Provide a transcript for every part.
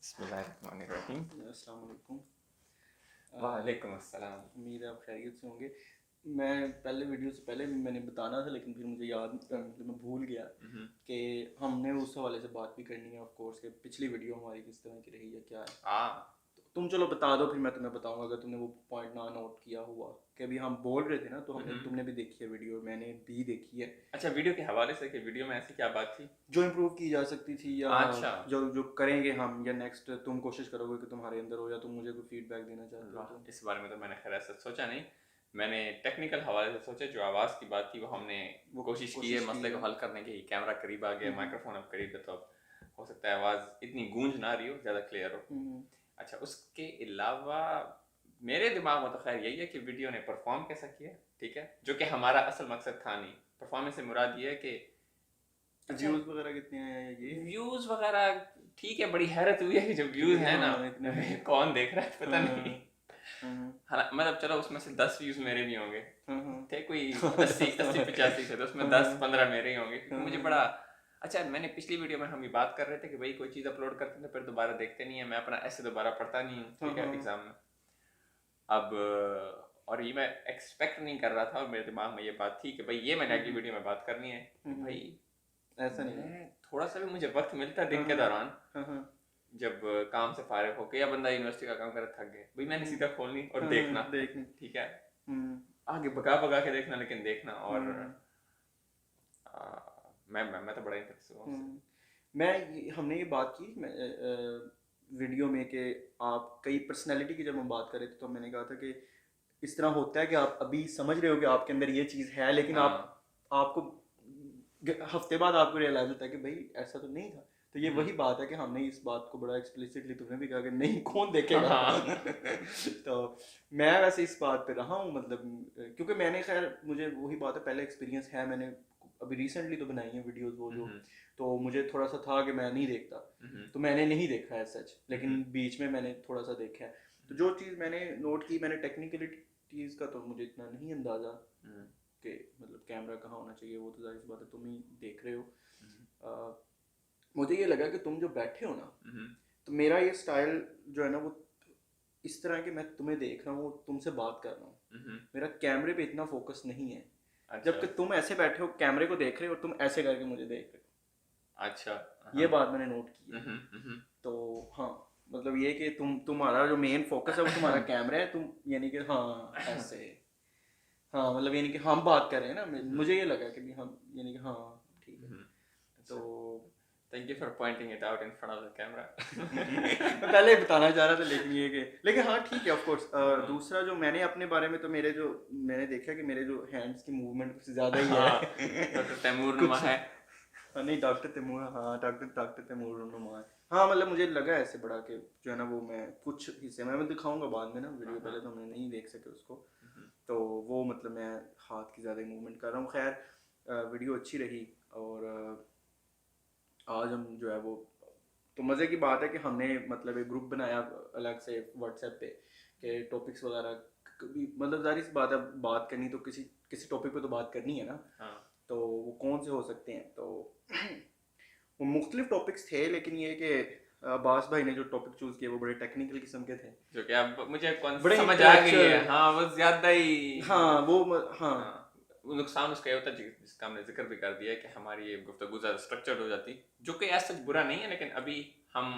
बिस्मिल्लाहिर्रहमानिर्रहीम। अस्सलाम वालेकुम। वालेकुम अस्सलाम। उम्मीद है आप खैरियत से होंगे। मैं पहले वीडियो से पहले भी मैंने बताना था, लेकिन फिर मुझे याद मतलब मैं भूल गया कि हमने उस हवाले से बात भी करनी है ऑफ कोर्स कि पिछली वीडियो हमारी किस तरह की रही है क्या है। हाँ, तो तुम चलो बता दो, फिर मैं तुम्हें बताऊंगा अगर तुमने वो पॉइंट ना नोट किया हुआ कि अभी हम बोल रहे थे ना, तो हमने तुमने भी देखी है वीडियो, मैंने भी देखी है। अच्छा वीडियो के हवाले से कि वीडियो में ऐसी क्या बात थी? जो इम्प्रूव की जा सकती थी, या अच्छा, जो जो करेंगे हम, या नेक्स्ट तुम कोशिश करोगे कि तुम्हारे अंदर हो, या तुम मुझे कोई फीडबैक देना चाहते हो तो। इस बारे में तो मैंने खैर ऐसा सोचा नहीं। मैंने टेक्निकल हवाले से सोचा, जो आवाज़ की बात थी वो हमने वो कोशिश की है मसले है। को हल करने की। कैमरा करीब आ गया, माइक्रोफोन अब करीब है, तो अब हो सकता है आवाज़ इतनी गूंज ना रही हो, ज़्यादा क्लियर हो। अच्छा, उसके अलावा मेरे दिमाग में तो खैर यही है कि वीडियो ने परफॉर्म कैसा किया, ठीक है, जो कि हमारा असल मकसद था नहीं। परफॉर्मेंस से मुराद ये है कि अच्छा व्यूज वगैरह कितने आए हैं ये। व्यूज वगैरह ठीक है। बड़ी हैरत हुई है कि जो व्यूज है ना, इतने कौन देख रहा है पता नहीं। हाँ, मतलब चलो उसमें से 10 व्यूज मेरे भी होंगे, हाँ, थे कोई 80-85 थे, तो उसमें 10-15 मेरे ही होंगे, क्योंकि मुझे बड़ा अच्छा। मैंने पिछली वीडियो में हम ये बात कर रहे थे कि भाई कोई चीज़ अपलोड करते थे फिर दोबारा देखते नहीं है, मैं अपना ऐसे दोबारा पढ़ता नहीं हूँ, ठीक है, एग्जाम में। अब और ये मैं एक्सपेक्ट नहीं कर रहा था, और मेरे दिमाग में ये बात थी कि भाई ये मैंने अगली वीडियो में बात करनी है कि भाई ऐसा नहीं है। मैं थोड़ा सा भी मुझे वक्त मिलता दिन के दौरान, जब काम से फारिग होके या बंदा यूनिवर्सिटी का काम करे थक गए, भाई मैंने सीधा खोलनी और देखना, ठीक है, आगे भगा भगा के देखना, लेकिन देखना। और मैं तो बड़ा इंटरेस्ट हुआ उससे। हमने ये बात की वीडियो में कि आप कई पर्सनैलिटी की जब हम बात कर रहे थे, तो मैंने कहा था कि इस तरह होता है कि आप अभी समझ रहे हो कि आपके अंदर ये चीज़ है, लेकिन हाँ, आपको हफ्ते बाद आपको रियलाइज होता है कि भाई ऐसा तो नहीं था। तो ये वही बात है कि हमने इस बात को बड़ा एक्सप्लिसिटली, तुमने भी कहा कि नहीं कौन देखेगा। हाँ। तो मैं वैसे इस बात पे रहा हूँ, मतलब क्योंकि मैंने खैर मुझे वही बात है, पहले एक्सपीरियंस है, मैंने अभी रिसेंटली तो बनाई है वीडियोस वो जो, तो मुझे थोड़ा सा था कि मैं नहीं देखता, तो मैंने नहीं देखा है सच, लेकिन बीच में मैंने थोड़ा सा देखा है। तो जो चीज़ मैंने नोट की, मैंने टेक्निकलिटीज़ का तो मुझे इतना नहीं अंदाज़ा कि मतलब कैमरा कहाँ होना चाहिए, वो तो जाहिर सी बात है तुम ही देख रहे हो। मुझे ये लगा कि तुम जो बैठे हो ना, तो मेरा ये स्टाइल जो है ना, वो इस तरह के, मैं तुम्हें देख रहा हूँ, तुमसे बात कर रहा हूँ, मेरा कैमरे पे इतना फोकस नहीं है। अच्छा, जबकि तुम ऐसे बैठे हो, कैमरे को देख रहे हो और तुम ऐसे करके मुझे देख रहे हो। अच्छा, ये बात मैंने नोट की है। तो हाँ, मतलब ये कि तुम्हारा जो मेन फोकस है वो तुम्हारा कैमरा है, तुम यानी कि हाँ ऐसे, हाँ मतलब यानी कि हम बात कर रहे हैं ना, मुझे ये लगा कि भी हम यानी कि हाँ ठीक है। तो thank you for pointing it out in front of the camera. मैं पहले ही बताना चाह रहा था, लेकिन ये कि लेकिन हाँ ठीक है ऑफ कोर्स। दूसरा जो मैंने अपने बारे में, तो मैंने देखा कि मेरे जो हैंड्स की मूवमेंट कुछ ज़्यादा ही है। डॉक्टर तैमूर नुमा है। नहीं डॉक्टर तैमूर, हाँ डॉक्टर तैमूर नुमा है। हाँ मतलब मुझे लगा ऐसे बड़ा कि जो है ना, वो मैं कुछ हिस्से मैं दिखाऊंगा बाद में ना वीडियो, पहले तो हमने नहीं देख सके उसको। तो वो मतलब मैं हाथ की ज़्यादा मूवमेंट कर रहा हूँ। खैर वीडियो अच्छी रही, और आज हम जो है वो, तो मज़े की बात है कि हमने मतलब एक ग्रुप बनाया अलग से व्हाट्सएप पे कि टॉपिक्स वगैरह मतलब जाहिर सी बात है, बात करनी तो किसी किसी टॉपिक पे तो बात करनी है ना। तो वो कौन से हो सकते हैं, तो वो मुख्तलिफ टॉपिक्स थे, लेकिन ये कि अब्बास भाई ने जो टॉपिक चूज़ किए वो बड़े टेक्निकल किस्म के थे, जो कि अब मुझे बड़े समझ आ गई है। इंटेलेक्चुअल। हाँ, वो ज्यादा ही हाँ वो हाँ वो नुकसान उसका ये होता है जिसका हमने जिक्र भी कर दिया है कि हमारी ये गुफ्तगू ज़्यादा स्ट्रक्चर्ड हो जाती, जो कि ऐसा बुरा नहीं है, लेकिन अभी हम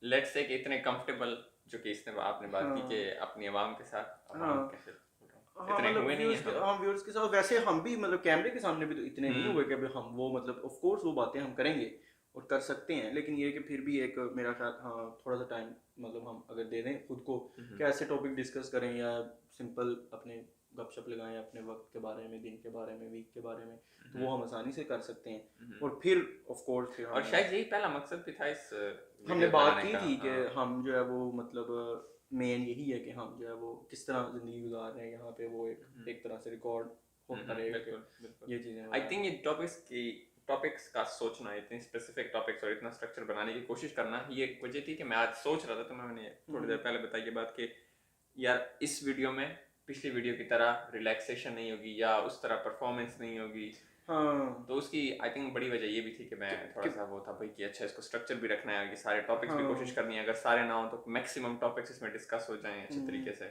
लेट्स से कि इतने कंफर्टेबल, जो कि इसने आपने बात की कि अपनी आवाम के साथ, आवाम हाँ कैसे बोल रहा हूँ, हाँ इतने मतलब हुए नहीं है हम। व्यूअर्स के साथ वैसे हम भी मतलब कैमरे के सामने भी तो इतने नहीं हुए कि अभी हम वो मतलब ऑफ कोर्स वो बातें हम करेंगे और कर सकते हैं, लेकिन ये कि फिर भी एक मेरा ख्याल, हाँ थोड़ा सा टाइम मतलब हम अगर दे दें खुद को कि ऐसे टॉपिक डिस्कस करें, या सिंपल अपने गपशप लगाएं अपने वक्त के बारे में, दिन के बारे में, वीक के बारे में, तो वो हम आसानी से कर सकते हैं। और फिर ऑफ कोर्स फिर और शायद यही पहला मकसद भी था इस हमने वीडियो बात बनाने की का। थी कि हम जो है वो मतलब मेन यही है कि हम जो है वो किस तरह ज़िंदगी गुजार रहे हैं यहाँ पे, वो एक तरह से रिकॉर्ड होता रहेगा कि ये चीज़ें। आई थिंक ये टॉपिक्स का सोचना, इतने स्पेसिफिक टॉपिक्स और इतना स्ट्रक्चर बनाने की कोशिश करना, ये एक वजह थी कि मैं आज सोच रहा था, तो मैंने थोड़ी देर पहले बताई ये बात कि यार इस वीडियो में पिछली वीडियो की तरह रिलैक्सेशन नहीं होगी, या उस तरह परफॉर्मेंस नहीं होगी, हाँ तो उसकी आई थिंक बड़ी वजह ये भी थी कि मैं थोड़ा सा वो था भाई कि अच्छा इसको स्ट्रक्चर भी रखना है, कि सारे टॉपिक्स भी कोशिश करनी है, अगर सारे ना हो तो मैक्सिमम टॉपिक्स इसमें डिस्कस हो जाएं अच्छे तरीके से।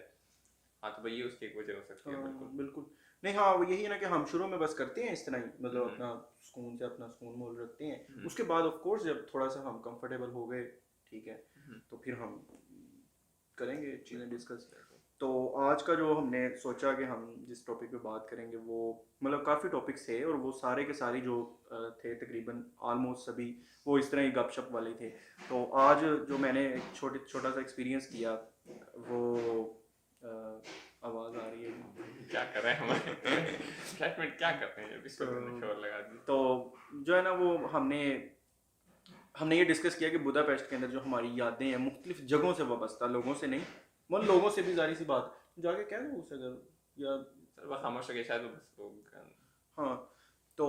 हाँ तो भाई ये उसकी एक वजह हो सकती है। बिल्कुल बिल्कुल। नहीं हाँ वो यही है ना कि हम शुरू में बस करते हैं इस तरह ही, मतलब अपना सुकून से अपना सुकून मोल रखते हैं, उसके बाद ऑफ कोर्स जब थोड़ा सा हम कंफर्टेबल हो गए, ठीक है, तो फिर हम करेंगे चीज़ें डिस्कस। तो आज का जो हमने सोचा कि हम जिस टॉपिक पे बात करेंगे वो मतलब काफ़ी टॉपिक्स थे, और वो सारे के सारी जो थे तकरीबन ऑलमोस्ट सभी वो इस तरह ही गपशप वाले थे। तो आज जो मैंने एक छोटा सा एक्सपीरियंस किया वो आवाज़ आ रही है, क्या कर रहे हैं हमारे फ्लैटमेट क्या करते हैं जब इस वक्त शोर लगा दी। तो जो है ना वो हमने ये डिस्कस किया कि बुदापेस्ट के अंदर जो हमारी यादें हैं मुख्तलिफ जगहों से वाबस्ता, लोगों से नहीं, मतलब लोगों से भी जारी सी बात जाके क्या है उससे अगर या बस खामोश हो गए शायद बस लोग। हाँ, तो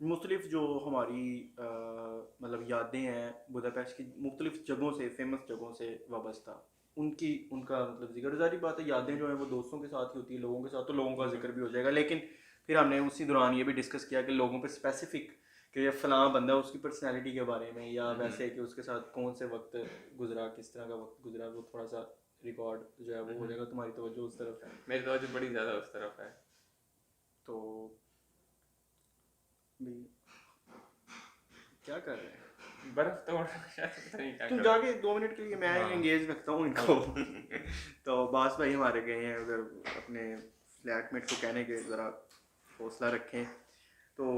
मुख्तलिफ जो हमारी मतलब यादें हैं बुदापेस्ट की मुख्तलिफ जगहों से, फेमस जगहों से वाबस्ता, उनका मतलब जिक्र, जारी बात है यादें जो है वो दोस्तों के साथ ही होती है, लोगों के साथ तो लोगों का जिक्र भी हो जाएगा, लेकिन फिर हमने उसी दौरान ये भी डिस्कस किया कि लोगों पे स्पेसिफिक कि ये फलां बंदा उसकी पर्सनैलिटी के बारे में, या वैसे कि उसके साथ कौन से वक्त गुजरा, किस तरह का वक्त गुजरा, वो थोड़ा सा रिकॉर्ड जो है वो हो जाएगा। तुम्हारी तवज्जो उस तरफ है, मेरी तवज्जो बड़ी ज़्यादा उस तरफ है। तो भी क्या कर रहे हैं बर्फ तो पता नहीं क्या तुम कर जाके 2 मिनट के लिए, मैं हाँ। एंगेज रखता हूँ इनको तो बास भाई हमारे गए हैं उधर अपने फ्लैटमेट को कहने के ज़रा हौसला रखें। तो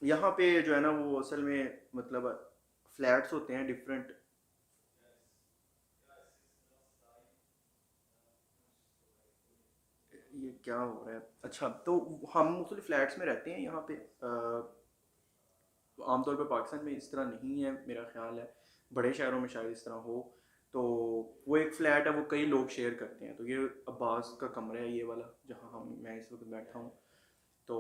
यहाँ पे जो है ना वो असल में मतलब फ्लैट्स होते हैं डिफरेंट, ये क्या हो रहा है, अच्छा तो हम मुख्तलिफ फ्लैट्स में रहते हैं यहाँ पे। आमतौर पर पाकिस्तान में इस तरह नहीं है मेरा ख्याल है, बड़े शहरों में शायद इस तरह हो। तो वो एक फ़्लैट है वो कई लोग शेयर करते हैं, तो ये अब्बास का कमरा है ये वाला जहाँ मैं इस वक्त बैठा हूँ। तो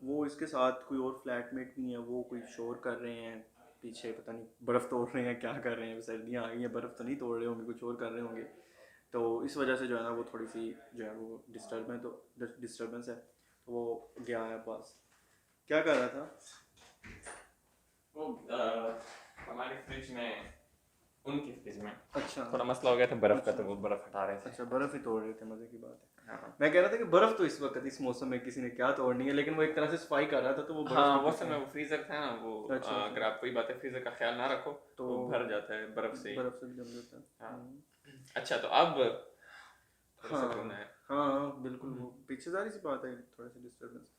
वो इसके साथ कोई और फ्लैटमेट भी है, वो कोई शोर कर रहे हैं पीछे, पता नहीं बर्फ़ तोड़ रहे हैं क्या कर रहे हैं, सर्दियाँ आ गई हैं, बर्फ़ तो नहीं तोड़ रहे होंगे, कुछ और कर रहे होंगे। तो इस वजह से जो है ना वो थोड़ी सी जो है वो डिस्टर्बेंस है, तो वो गया है पास। क्या कर रहा था वो हमारी फ्रिज में, उनकी फ्रिज में अच्छा थोड़ा मसला हो गया था बर्फ का, तो वो बर्फ हटा रहे थे। अच्छा बर्फ़ ही तोड़ रहे थे, मज़े की बात है। हाँ मैं कह रहा था कि बर्फ़ तो इस वक्त इस मौसम में किसी ने क्या तोड़नी है, लेकिन वो एक तरह से सफाई कर रहा था, तो वो बर्फ़ हाँ तो वो किसी समय ने- वो फ्रीजर था ना वो अच्छा, अच्छा। अगर आप कोई बात है फ्रीजर का ख्याल ना रखो तो वो भर जाता है बर्फ से ही। बर्फ़ से भी जम जाता है। हाँ। अच्छा तो अब थोड़ा सा सुकून है। हाँ बिल्कुल, वो पीछे सारी सी बात है, थोड़ा सा डिस्टर्बेंस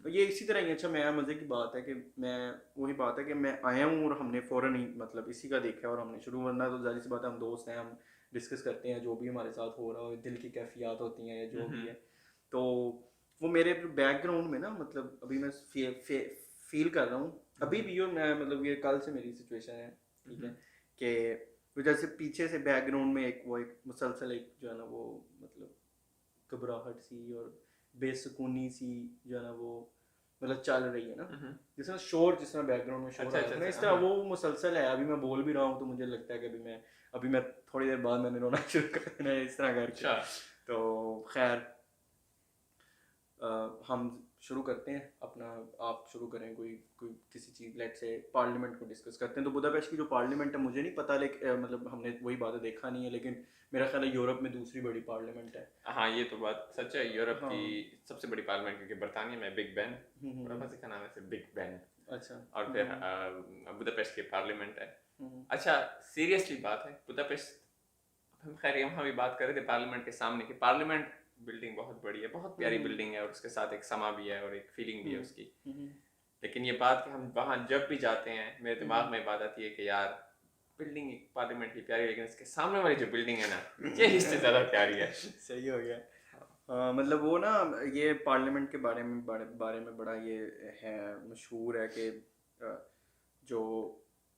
ये इसी तरह ही। अच्छा मैं मज़े की बात है कि मैं वही बात है कि मैं आया हूँ और हमने फ़ौरन ही मतलब इसी का देखा और हमने शुरू, वरना तो जाहिर सी बात है हम दोस्त हैं, हम डिस्कस करते हैं जो भी हमारे साथ हो रहा हो, दिल की कैफियत होती हैं या जो भी है। तो वो मेरे बैकग्राउंड में ना मतलब अभी मैं फील कर रहा हूँ अभी भी, और मैं मतलब ये कल से मेरी सिचुएशन है, ठीक है, कि तो जैसे पीछे से बैकग्राउंड में एक वो एक मुसलसल एक जो है ना वो मतलब घबराहट सी और बेसुकूनी सी जो है ना वो मतलब चल रही है ना, जिस तरह शोर, जिस तरह बैकग्राउंड में शोर अच्छा, आ रहा है ना, अच्छा, इस तरह वो मुसलसल है। अभी मैं बोल भी रहा हूँ तो मुझे लगता है कि अभी मैं थोड़ी देर बाद मैंने रोना शुरू कर देना है इस तरह करके। तो खैर हम शुरू करते हैं अपना, आप शुरू करें कोई कोई किसी चीज़, लेट से पार्लियामेंट को डिस्कस करते हैं। तो बुदापेस्ट की जो पार्लियामेंट है मुझे नहीं पता, लेकिन मतलब हमने वही बातें देखा नहीं है, लेकिन मेरा ख्याल है यूरोप में दूसरी बड़ी पार्लियामेंट है। हाँ ये तो बात सच है, यूरोप हाँ। की सबसे बड़ी पार्लियामेंट, क्योंकि बरतानिया में बिग बैन, बड़ा मजे का नाम है बिग बैन। अच्छा और फिर बुदापेस्ट की पार्लियामेंट है। अच्छा सीरियसली बात है बुदापेस्ट, हम खैर यहाँ भी बात कर रहे थे पार्लियामेंट के सामने की, पार्लियामेंट बिल्डिंग बहुत बड़ी है, बहुत प्यारी बिल्डिंग है, और उसके साथ एक समा भी है और एक फीलिंग भी है उसकी। लेकिन ये बात कि हम वहाँ जब भी जाते हैं मेरे दिमाग में बात आती है कि यार बिल्डिंग पार्लियामेंट की प्यारी, लेकिन इसके सामने वाली जो बिल्डिंग है ना ये इससे ज़्यादा प्यारी है। सही हो गया। मतलब वो ना ये पार्लियामेंट के बारे में बड़ा ये है, मशहूर है कि जो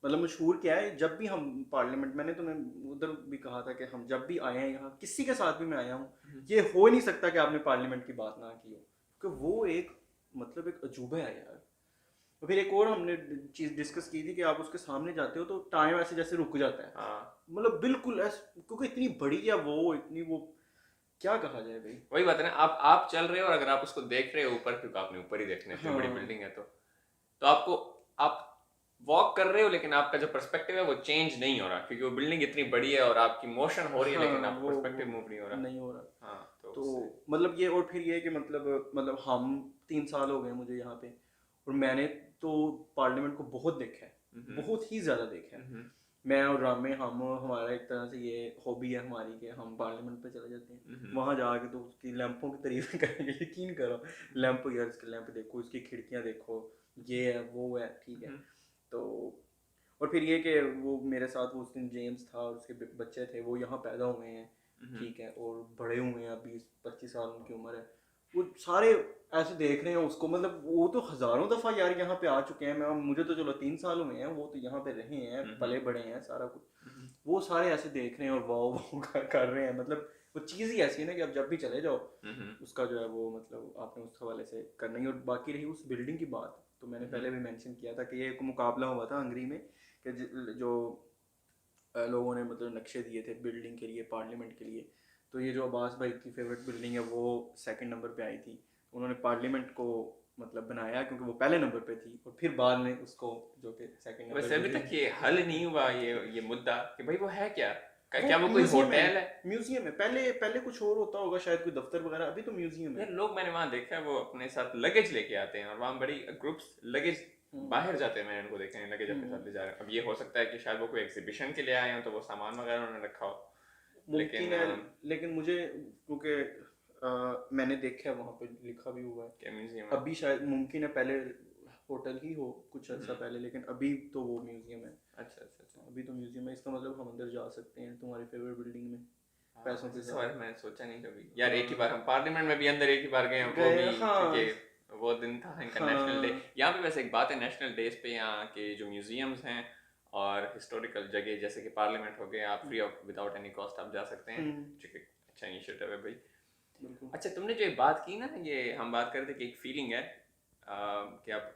मतलब मशहूर क्या है, जब भी हम पार्लियामेंट, मैंने तुम्हें उधर भी कहा था कि हम जब भी आए हैं यहाँ, किसी के साथ भी मैं आया हूँ, ये हो ही नहीं सकता कि आपने पार्लियामेंट की बात ना की हो, क्योंकि वो एक मतलब एक अजूबा है यार। तो फिर एक और हमने चीज़ डिस्कस की थी कि आप उसके सामने जाते हो तो टाइम ऐसे जैसे रुक जाता है, मतलब बिल्कुल ऐसे, क्योंकि इतनी बड़ी है वो, इतनी वो क्या कहा जाए भाई। वही बात है ना, आप चल रहे हो और अगर आप उसको देख रहे हो ऊपर, क्योंकि आपने ऊपर ही देखने, इतनी बड़ी हाँ बिल्डिंग है तो आपको, आप वॉक कर रहे हो लेकिन आपका जो पर्सपेक्टिव है वो चेंज नहीं हो रहा, क्योंकि वो बिल्डिंग इतनी बड़ी है और आपकी मोशन हो रही है लेकिन हाँ आपका वो पर्सपेक्टिव मूव नहीं हो रहा। नहीं हो रहा। हाँ तो तो उससे मतलब ये, और फिर ये है कि मतलब हम 3 साल हो गए मुझे यहाँ पे, और मैंने तो पार्लियामेंट को बहुत देखा है, बहुत ही ज़्यादा देखा है। मैं और रामे, हम हमारा एक तरह से ये हॉबी है हमारी कि हम पार्लियामेंट पे चले जाते हैं, वहाँ जाके तो उसकी लैंपों की तारीफ करेंगे, यकीन करो। लैंप, यार इसके लैंप देखो, इसकी खिड़कियाँ देखो, ये है वो है, ठीक है। तो और फिर ये कि वो मेरे साथ वो उस दिन जेम्स था और उसके बच्चे थे, वो यहाँ पैदा हुए हैं, ठीक है, और बड़े हुए हैं, 20-25 साल उनकी उम्र है, वो सारे ऐसे देख रहे हैं उसको, मतलब वो तो हज़ारों दफ़ा यार यहाँ पे आ चुके हैं। मैं, मुझे तो चलो 3 साल हुए हैं, वो तो यहाँ पे रहे हैं, पले बड़े हैं, सारा कुछ। वो सारे ऐसे देख रहे हैं और वाह वाह कर रहे हैं। मतलब वो चीज़ ही ऐसी है ना कि आप जब भी चले जाओ उसका जो है वो, मतलब आपने उस हवाले से करना ही। और बाकी रही उस बिल्डिंग की बात, तो मैंने पहले भी मेंशन किया था कि ये एक मुकाबला हुआ था हंगरी में, कि जो लोगों ने मतलब नक्शे दिए थे बिल्डिंग के लिए, पार्लियामेंट के लिए। तो ये जो अब्बास भाई की फेवरेट बिल्डिंग है वो सेकंड नंबर पे आई थी। उन्होंने पार्लियामेंट को मतलब बनाया क्योंकि वो पहले नंबर पे थी, और फिर बाद में उसको जो कि सेकंड वैसे नंबर अभी पे तक ये हल नहीं हुआ ये मुद्दा कि भाई वो है क्या, वो क्या वो कोई म्यूजियम होटल है? म्यूजियम है। पहले पहले कुछ और होता होगा शायद, कोई दफ्तर वगैरह, अभी तो म्यूजियम है। यार लोग, मैंने वहां देखा है वो अपने साथ लगेज लेके आते हैं और वहां बड़ी ग्रुप्स लगेज बाहर जाते हैं, मैंने उनको देखा है लगेज अपने साथ ले जा रहे हैं। अब ये हो सकता है कि शायद वो कोई एग्जीबिशन के लिए आए हो तो वो सामान वगैरह उन्होंने रखा हो, मुमकिन लेकिन है, लेकिन मुझे क्योंकि मैंने देखा है वहाँ पे लिखा भी हुआ है, क्या म्यूजियम है? अभी शायद मुमकिन है पहले होटल ही हो कुछ अर्सा पहले, लेकिन अभी तो वो म्यूजियम है। अच्छा अच्छा अच्छा। अभी तो म्यूजियम है, इसका मतलब हम अंदर जा सकते हैं तुम्हारी फेवरेट बिल्डिंग में हाँ, पैसों के इस साथ। बार मैंने सोचा नहीं कभी यार, एक ही बार हम पार्लियामेंट में भी अंदर एक ही बार गए हैं, वो गए, भी हाँ क्योंकि वो दिन था इनका नेशनल डे। हाँ। यहाँ पे वैसे एक बात है, नेशनल डेज पे यहाँ के जो म्यूजियम्स हैं और हिस्टोरिकल जगह जैसे कि पार्लियामेंट हो गया, आप free of without any cost आप जा सकते हैं, जो कि अच्छा इनिशिएटिव है भाई। बिल्कुल। अच्छा, तुमने जो ये बात की ना, ये हम बात कर रहे थे कि एक फीलिंग है कि आप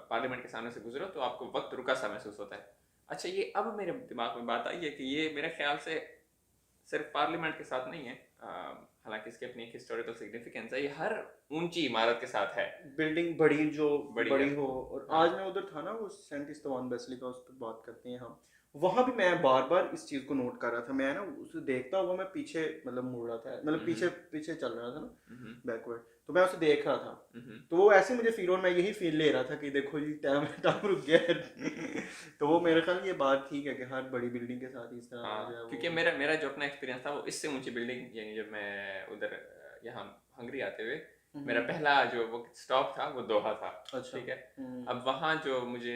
पार्लियामेंट के सामने से गुजरो तो आपको वक्त रुका सा महसूस होता है। अच्छा, ये अब मेरे दिमाग में बात आई है कि ये मेरे ख्याल से सिर्फ पार्लियामेंट के साथ नहीं है, हालांकि इसकी अपनी एक हिस्टोरिकल सिग्निफिकेंस है, ये हर ऊंची इमारत के साथ है। बिल्डिंग बड़ी, जो बड़ी है। हो। और हाँ। आज मैं उधर था ना, वो सेंट इस्तेवान बेसिलिका, उस पर बात करते हैं हम, वहाँ भी मैं बार बार इस चीज़ को नोट कर रहा था। मैं ना उसे देखता हुआ मैं पीछे मतलब मुड़ रहा था, मतलब पीछे पीछे चल रहा था ना, बैकवर्ड, तो मैं उसे देख रहा था। तो वो ऐसे मुझे फील, और मैं यही फील ले रहा था कि देखो जी टाइम टाइम रुक गया है। तो वो मेरे ख्याल ये बात ठीक है कि हर बड़ी बिल्डिंग के साथ इस तरह हाँ, जो है वो, क्योंकि मेरा मेरा जो अपना एक्सपीरियंस था वो इससे ऊंची बिल्डिंग, यानी जब मैं उधर यहाँ हंगरी आते हुए मेरा पहला जो वो स्टॉप था वो दोहा था। अच्छा। ठीक है। अब वहाँ जो मुझे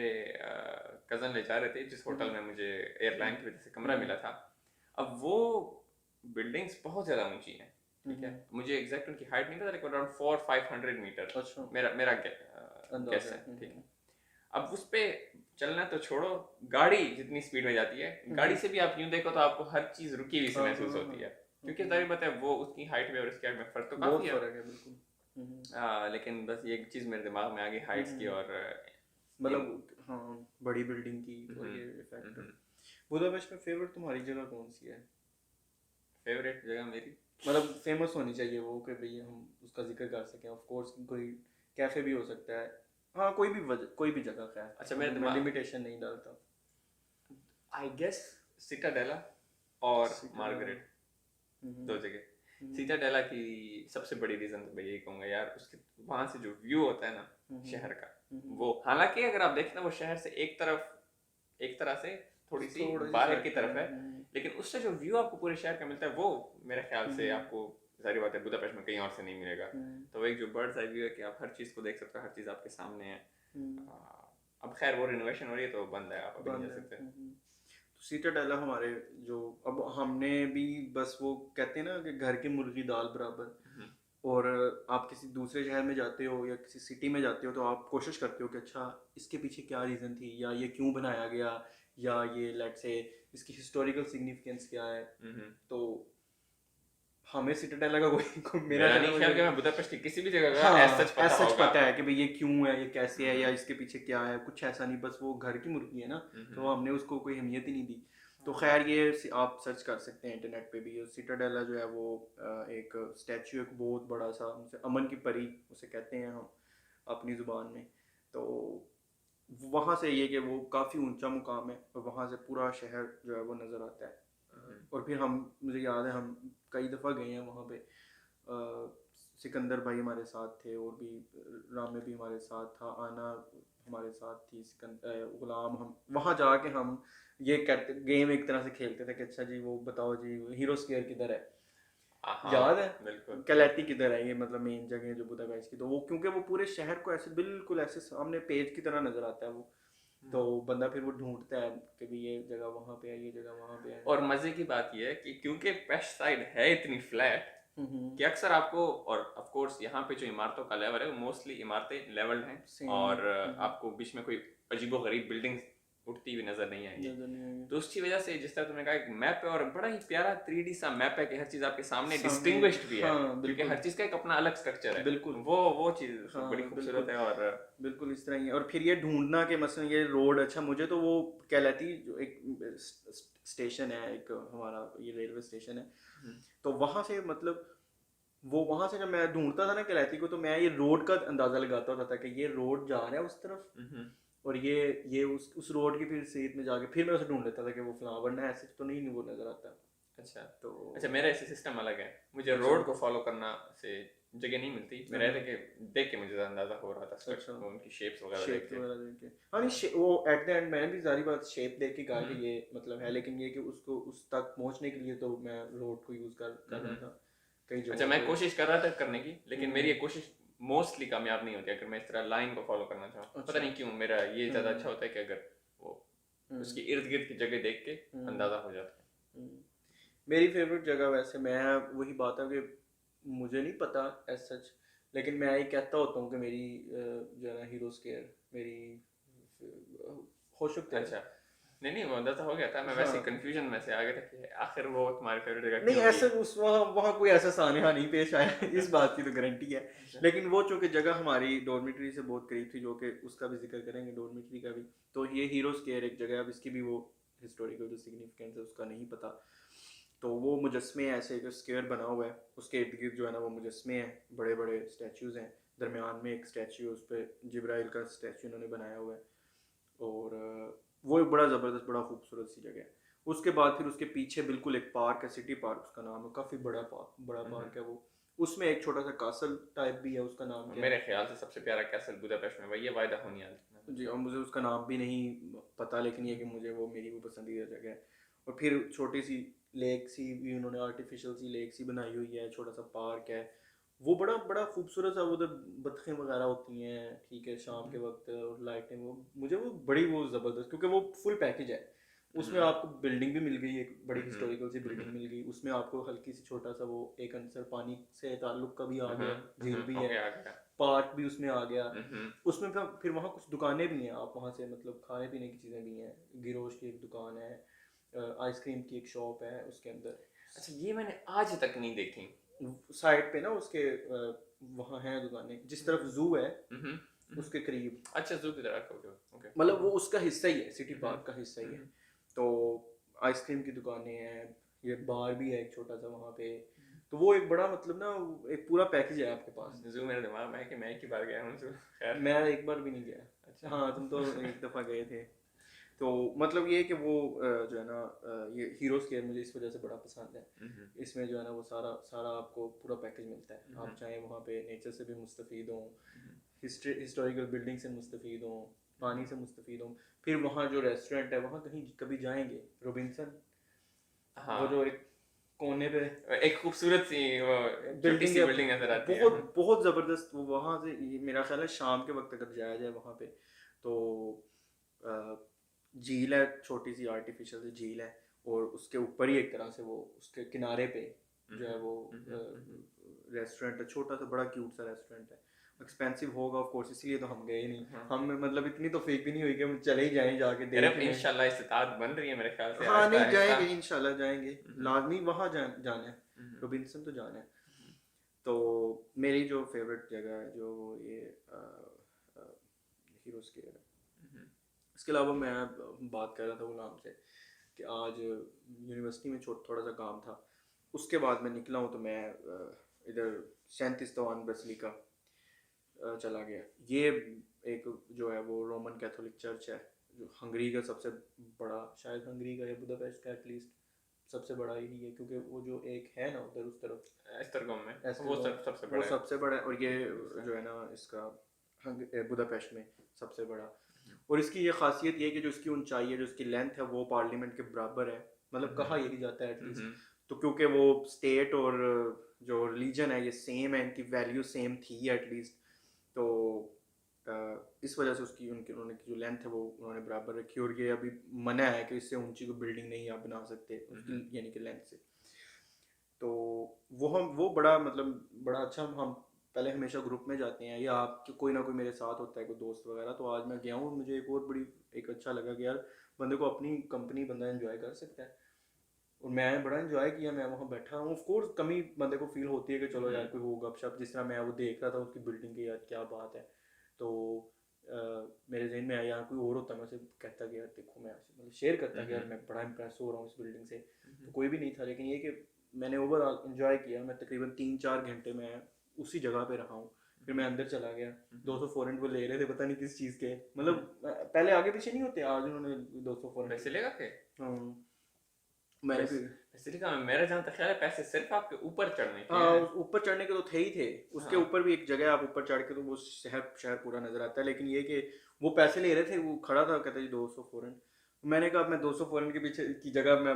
कज़न ले जा रहे थे, जिस होटल में मुझे एयरलाइन की वजह से कमरा मिला था, अब वो बिल्डिंग्स बहुत ज़्यादा ऊंची हैं। ठीक है। मुझे एग्जैक्ट उनकी हाइट नहीं पता, लेकिन अराउंड 400-500 मीटर अच्छा मेरा गेस है। ठीक है। अब उस पे चलना तो छोड़ो, गाड़ी जितनी स्पीड में जाती है, गाड़ी से भी आप यूं देखो तो आपको हर चीज रुकी हुई सी महसूस होती है, क्योंकि जाहिर बात है वो उसकी हाइट में और इसके हाइट में फर्क तो बहुत काफी है। फर्क है बिल्कुल। लेकिन बस ये चीज मेरे दिमाग में आ गई हाइट्स की, और मतलब हाँ, बड़ी बिल्डिंग की और ये फैक्टर। बुदापेस्ट में फेवरेट तुम्हारी जगह कौन सी है? फेवरेट जगह मेरी, मतलब फेमस होनी चाहिए वो कि भाई हम उसका जिक्र कर सकें। ऑफ कोर्स कोई कैफे भी हो सकता है, हाँ कोई भी जगह खैर। अच्छा मेरे मैं दिमाग लिमिटेशन नहीं डालता। आई गेस सिटाडेला और मार्गरेट, दो जगह। सिटाडेला की सबसे बड़ी रीजन तो मैं यही कहूंगा यार, उसके वहां से जो व्यू होता है ना शहर का, वो हालांकि अगर आप देखें ना वो शहर से एक तरह से थोड़ी सी बाहर की तरफ है, लेकिन उससे जो व्यू आपको पूरे शहर का मिलता है वो मेरे ख्याल से आपको, जाहिर बात है बुदापेस्ट में कहीं और से नहीं मिलेगा। तो एक जो बर्ड्स आई व्यू है कि आप हर चीज को देख सकते हो, हर चीज आपके सामने है। अब खैर वो रिनोवेशन हो रही है तो बंद है, आप अभी नहीं जा सकते। तो सिटाडेला हमारे जो, अब हमने भी बस वो कहते हैं ना कि घर की मुर्गी दाल बराबर, और आप किसी दूसरे शहर में जाते हो या किसी सिटी में जाते हो तो आप कोशिश करते हो कि अच्छा इसके पीछे क्या रीज़न थी, या ये क्यों बनाया गया, या ये लेट से इसकी हिस्टोरिकल सिग्निफिकेंस क्या है। तो हमें सिटाडेला का कोई मेरा नहीं ख्याल कि मैं बुदापेस्ट की किसी भी जगह हाँ, एज सच पता है कि भाई ये क्यों है, ये कैसे है, या इसके पीछे क्या है, कुछ ऐसा नहीं, बस वो घर की मुर्गी है ना, तो हमने उसको कोई अहमियत ही नहीं दी। तो खैर ये आप सर्च कर सकते हैं इंटरनेट पे भी। सिटाडेला जो है वो एक स्टैचू, एक बहुत बड़ा सा, अमन की परी उसे कहते हैं हम अपनी ज़ुबान में। तो वहाँ से ये कि वो काफ़ी ऊंचा मुकाम है और वहाँ से पूरा शहर जो है वो नज़र आता है। और फिर हम, मुझे याद है हम कई दफ़ा गए हैं वहाँ पे। सिकंदर भाई हमारे साथ थे और भी रामे भी हमारे साथ था, आना हमारे साथ थी, गुलाम। हम वहाँ जाके हम ये कहते गेम एक तरह से खेलते थे कि अच्छा जी वो बताओ जी हीरो स्केयर किधर है, याद है बिल्कुल कैलेटी किधर है, ये मतलब मेन जगह जो बुदापेस्ट की। तो वो क्योंकि वो पूरे शहर को ऐसे बिल्कुल ऐसे सामने पेज की तरह नजर आता है वो, तो बंदा फिर वो ढूंढता है कि भी ये जगह वहाँ पे है, ये जगह वहाँ पे है। और मजे की बात ये है कि क्योंकि पेस्ट साइड है इतनी फ्लैट कि अक्सर आपको, और ऑफ कोर्स यहाँ पे जो इमारतों का लेवल है वो मोस्टली इमारतें लेवल्ड हैं और आपको बीच में कोई अजीबोगरीब बिल्डिंग उठती हुई नजर नहीं आएगी। तो उसकी वजह से जिस तरह तुमने कहा एक मैप है और बड़ा ही प्यारा 3D सा मैप है कि हर चीज आपके सामने डिस्टिंग्विश्ड भी है, क्योंकि हर चीज का एक अपना अलग स्ट्रक्चर है। बिल्कुल वो चीज बड़ी खूबसूरत है। और बिल्कुल इस तरह ही है। और फिर ये ढूंढना कि मसलन ये रोड, अच्छा मुझे तो वो कहलाती जो एक स्टेशन है, एक हमारा ये रेलवे स्टेशन है, तो वहाँ से मतलब वो वहाँ से जब मैं ढूंढता था ना कहलाती को, तो मैं ये रोड का अंदाजा लगाता होता था कि ये रोड जा रहा है उस तरफ और ये उस रोड की फिर सीट में जाके फिर मैं उसे ढूंढ लेता था कि वो फलां, वरना ऐसे तो नहीं वो नजर आता। अच्छा तो अच्छा मेरा ऐसे सिस्टम अलग है, मुझे रोड को फॉलो करना से जगह नहीं मिलती। मेरा ऐसा कि देख के मुझे अंदाजा हो रहा था, अच्छा उनकी शेप्स वगैरह देख के। हाँ नहीं वो एट द एंड मैंने भी सारी बात शेप देख के कहा कि ये मतलब है, लेकिन ये कि उसको उस तक पहुंचने के लिए तो मैं रोड को यूज कर रहा था कई जगह। अच्छा मैं कोशिश कर रहा था करने की, लेकिन मेरी ये कोशिश मोस्टली कामयाब नहीं होती अगर मैं इस तरह लाइन को फॉलो करना चाहूँ। पता नहीं क्यों मेरा ये ज्यादा अच्छा होता है कि अगर वो उसकी इर्द गिर्द की जगह देख के अंदाजा हो जाता है। मेरी फेवरेट जगह वैसे, मैं वही बात है कि मुझे नहीं पता एज सच, लेकिन मैं ये कहता होता हूँ कि मेरी जो है ना हीरो स्केयर मेरी हो सकता है। अच्छा नहीं वो अंदाजा हो गया था, मैं वैसे कंफ्यूजन में से आ गया था कि आखिर वो तुम्हारी फेवरेट जगह नहीं ऐसे उस वहाँ कोई ऐसा सानिया नहीं पेश आया इस बात की तो गारंटी है। लेकिन वो चूंकि जगह हमारी डॉर्मेट्री से बहुत करीब थी, जो कि उसका भी जिक्र करेंगे डॉर्मेट्री का भी, तो ये हीरो स्केयर एक जगह, अब इसकी भी वो हिस्टोरिकल जो सिग्निफिकेंस है उसका नहीं पता। तो वो मुजस्मे ऐसे एक स्क्वायर बना हुआ है, उसके इर्द गिर्द जो है ना वो मुजस्मे हैं, बड़े बड़े स्टैचूज़ हैं, दरमियान में एक स्टैचू है, उस पर जिब्राइल का स्टैचू इन्होंने बनाया हुआ है। और वो एक बड़ा ज़बरदस्त बड़ा खूबसूरत सी जगह है। उसके बाद फिर उसके पीछे बिल्कुल एक पार्क है, सिटी पार्क उसका नाम है, काफ़ी बड़ा पार्क है वो। उसमें एक छोटा सा कासल टाइप भी है, उसका नाम क्या मेरे ख्याल से सबसे प्यारा कैसल बुदापेस्ट में वही है, वायदा होनियाल जी, और मुझे उसका नाम भी नहीं पता, लेकिन ये कि मुझे वो मेरी वो पसंदीदा जगह है। और फिर छोटी सी लेक सी भी उन्होंने आर्टिफिशियल सी लेक सी बनाई हुई है, छोटा सा पार्क है, वो बड़ा बड़ा खूबसूरत सा, उधर बतखें वगैरह होती हैं, ठीक है शाम के वक्त, और लाइटें, वो मुझे वो बड़ी वो ज़बरदस्त, क्योंकि वो फुल पैकेज है। उसमें आपको बिल्डिंग भी मिल गई, एक बड़ी हिस्टोरिकल सी बिल्डिंग मिल गई, उसमें आपको हल्की सी छोटा सा वो एक आंसर पानी से ताल्लुक का भी आ गया, झील भी है, पार्क भी उसमें आ गया। उसमें फिर वहाँ कुछ दुकानें भी हैं, आप वहाँ से मतलब खाने पीने की चीज़ें भी हैं, गिरोश की एक दुकान है, आइसक्रीम की एक शॉप है उसके अंदर। अच्छा ये मैंने आज तक नहीं देखी। साइड पे ना उसके वहाँ हैं दुकानें, जिस तरफ जू है उसके करीब। अच्छा जू की तरफ, ओके मतलब वो उसका हिस्सा ही है, सिटी पार्क का हिस्सा ही है। तो आइसक्रीम की दुकानें हैं, ये बार भी है एक छोटा सा वहाँ पे। तो वो एक बड़ा मतलब ना एक पूरा पैकेज है आपके पास। जू मेरे दिमाग में है कि मैं एक ही बार गया हूँ जू, मैं एक बार भी नहीं गया। अच्छा हाँ, तुम तो एक दफ़ा गए थे। तो मतलब ये कि वो जो है ना ये हीरो स्केयर मुझे इस वजह से बड़ा पसंद है। इसमें जो है ना वो सारा सारा आपको पूरा पैकेज मिलता है। आप चाहें वहाँ पे नेचर से भी मुस्तफ़ीद हों, हिस्टोरिकल बिल्डिंग से मुस्तफ़ीद हों, पानी से मुस्तफ़ीद हों, फिर वहाँ जो रेस्टोरेंट है वहाँ कहीं कभी जाएंगे, रोबिन्सन, वो जो एक कोने पे एक खूबसूरत सी बिल्डिंग नजर आती है, बहुत बहुत ज़बरदस्त। वो वहाँ से मेरा ख्याल है शाम के वक्त अगर जाया जाए वहाँ पे तो झील है, छोटी सी आर्टिफिशियल सी झील है, और उसके ऊपर ही एक तरह से वो उसके किनारे पे जो है वो रेस्टोरेंट है, छोटा सा बड़ा क्यूट सा रेस्टोरेंट है। एक्सपेंसिव होगा ऑफ कोर्स, इसलिए तो हम गए नहीं। हम मतलब इतनी तो फेक भी नहीं हुई कि हम चले ही जाएं जाके देखें। इंशाल्लाह इस्तात बन रही है मेरे ख्याल से। हाँ नहीं जाएंगे इंशाल्लाह, जाएंगे लाजमी, वहाँ जाना है, रोबिन्सन तो जाना है। तो मेरी जो फेवरेट जगह है जो ये हीरो स्केयर है। इसके अलावा मैं बात कर रहा था गुलाम से कि आज यूनिवर्सिटी में थोड़ा सा काम था, उसके बाद मैं निकला हूँ तो मैं इधर सेंट इस्तवान बसिलिका चला गया। ये एक जो है वो रोमन कैथोलिक चर्च है, जो हंगरी का सबसे बड़ा, शायद हंगरी का या बुदापेस्ट का एटलीस्ट सबसे बड़ा ही है, क्योंकि वो जो एक है ना उधर उस तरफ एस्तरगम में सबसे वो बड़ा है। सबसे बड़ा है, और ये जो है ना इसका बुदापेस्ट में सबसे बड़ा। और इसकी ये खासियत ये है कि जो इसकी ऊंचाई है, जो इसकी लेंथ है, वो पार्लियामेंट के बराबर है, मतलब कहा यही जाता है एटलीस्ट। तो क्योंकि वो स्टेट और जो रिलीजन है ये सेम है, इनकी वैल्यू सेम थी एटलीस्ट, तो इस वजह से उसकी उन्होंने की जो लेंथ है वो उन्होंने बराबर रखी। और ये अभी मना है कि इससे ऊंची कोई बिल्डिंग नहीं आप बना सकते उसकी यानी कि लेंथ से। तो वो बड़ा मतलब बड़ा अच्छा, हम पहले हमेशा ग्रुप में जाते हैं या आप कोई ना कोई मेरे साथ होता है, कोई दोस्त वगैरह। तो आज मैं गया हूँ, मुझे एक और बड़ी एक अच्छा लगा कि यार बंदे को अपनी कंपनी बंदा एंजॉय कर सकता है, और मैं बड़ा एंजॉय किया। मैं वहाँ बैठा हूँ, ऑफ कोर्स कमी बंदे को फील होती है कि चलो यार कोई वो गपशप, जिस तरह मैं वो देख रहा था उसकी बिल्डिंग की, यार क्या बात है। तो मेरे जहन में आया यार कोई और होता मैं उसे कहता कि यार देखो, मैं मतलब शेयर करता कि यार मैं बड़ा इंप्रेस हो रहा हूँ इस बिल्डिंग से। तो कोई भी नहीं था, लेकिन ये कि मैंने ओवरऑल एंजॉय किया। मैं तकरीबन 3-4 घंटे मैं उसी जगह पे रहा हूँ। फिर मैं अंदर चला गया, 200 फॉरेन वो ले रहे थे पता नहीं किस चीज़ के, मतलब पहले आगे पीछे नहीं होते, आज उन्होंने 200 फॉरेन पैसे लेगा के मैंने फिर बेसिलिका में मेरा जहाँ तक ख्याल है पैसे सिर्फ आपके ऊपर चढ़ने के हाँ, हैं। ऊपर चढ़ने के तो थे ही थे, उसके ऊपर भी एक जगह आप ऊपर चढ़ के तो वो शहर पूरा नजर आता है। लेकिन ये कि वो पैसे ले रहे थे, वो खड़ा था कहता जी 200 फॉरेन। मैंने कहा मैं 200 फॉरेन के पीछे की जगह मैं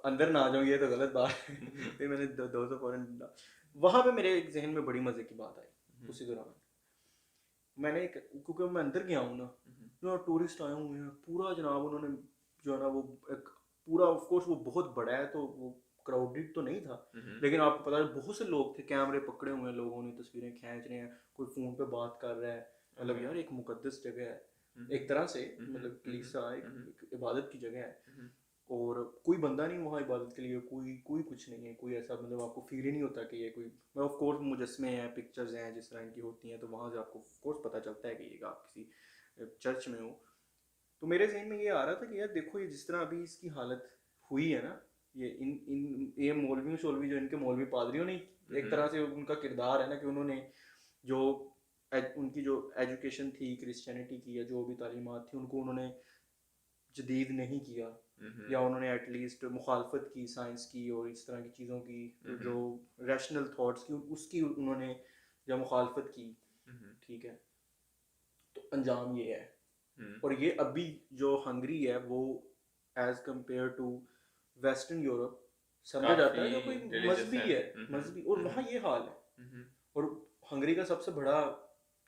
अंदर ना आ जाऊँ, ये तो गलत बात है। फिर मैंने 200 फॉरेन वहाँ पे मेरे एक जहन में बड़ी मजे की बात आई उसी दौरान। मैंने क्योंकि मैं अंदर गया हूँ ना, जो टूरिस्ट आए हुए हैं पूरा जनाब, उन्होंने जो है ना वो एक पूरा, ऑफ कोर्स वो बहुत बड़ा है तो वो क्राउडेड तो नहीं था, लेकिन आपको पता है बहुत से लोग थे, कैमरे पकड़े हुए हैं, लोगों ने तस्वीरें खींच रहे हैं, कोई फ़ोन पे बात कर रहा है। मतलब यार एक मुकद्दस जगह है एक तरह से, मतलब कलीसिया एक इबादत की जगह है, और कोई बंदा नहीं वहाँ इबादत के लिए, कोई कुछ नहीं है, कोई ऐसा मतलब आपको फील ही नहीं होता कि ये कोई, मैं ऑफ कोर्स मुजस्मे हैं, पिक्चर्स हैं जिस तरह की होती हैं, तो वहाँ से आपको ऑफ कोर्स पता चलता है कि ये आप किसी चर्च में हो। तो मेरे जहन में ये आ रहा था कि यार देखो ये जिस तरह अभी इसकी हालत हुई है ना, ये ये मौलवी शोलवी जो इनके मौलवी पादरियों ने एक तरह से उनका किरदार है ना कि उन्होंने जो उनकी जो एजुकेशन थी क्रिश्चियनिटी की या जो भी तालीमात थी उनको उन्होंने जदीद नहीं किया, या उन्होंने एटलीस्ट मुखालफत की साइंस की और इस तरह की चीज़ों की, जो रैशनल थॉट्स की उसकी उन्होंने या मुखालफत की, ठीक है, तो अंजाम ये है। और ये अभी जो हंगरी है वो as compare to western Europe समझा जाता है जो कोई मजहबी है, मजहबी, और वहाँ ये हाल है। और हंगरी का सबसे बड़ा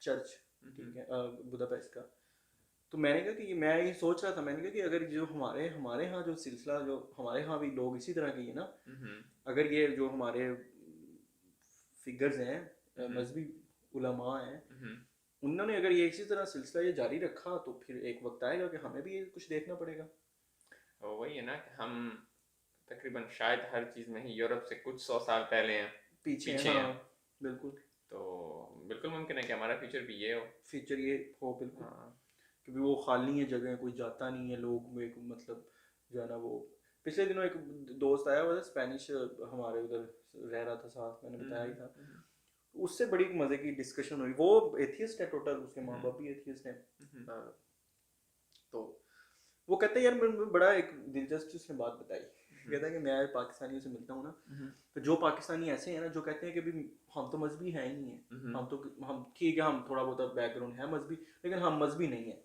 चर्च, ठीक है, बुदापेस्ट का। तो मैंने कहा कि मैं ये सोच रहा था, मैंने कहा कि अगर जो हमारे यहाँ जो सिलसिला, जो हमारे यहाँ भी लोग इसी तरह के हैं ना, अगर ये जो हमारे फिगर्स हैं मजहबी उलमा हैं, उन्होंने अगर ये इसी तरह सिलसिला ये जारी रखा तो फिर एक वक्त आएगा कि हमें भी ये कुछ देखना पड़ेगा। वही है ना कि हम तकरीबन शायद हर चीज़ में ही यूरोप से कुछ 100 साल पहले हैं, पीछे हैं। बिल्कुल, तो बिल्कुल मुमकिन है कि हमारा फ्यूचर भी ये हो, बिल्कुल। क्योंकि वो खाली है जगह, कोई जाता नहीं है, लोग एक मतलब जो है ना वो, पिछले दिनों एक दोस्त आया हुआ था स्पेनिश, हमारे उधर रह रहा था साथ, मैंने बताया ही था, उससे बड़ी मजे की डिस्कशन हुई। वो एथियस्ट है टोटल, उसके माँ बाप भी एथियस्ट हैं। तो वो कहते हैं यार मैं बड़ा एक दिलचस्प उसने बात बताई, कहता है कि मैं पाकिस्तानियों से मिलता हूँ ना, तो जो पाकिस्तानी ऐसे हैं ना जो कहते हैं कि भी हम तो मजहबी है ही नहीं है, हम ठीक है, हम थोड़ा बहुत बैकग्राउंड है मजहबी, लेकिन हम मजहबी नहीं है।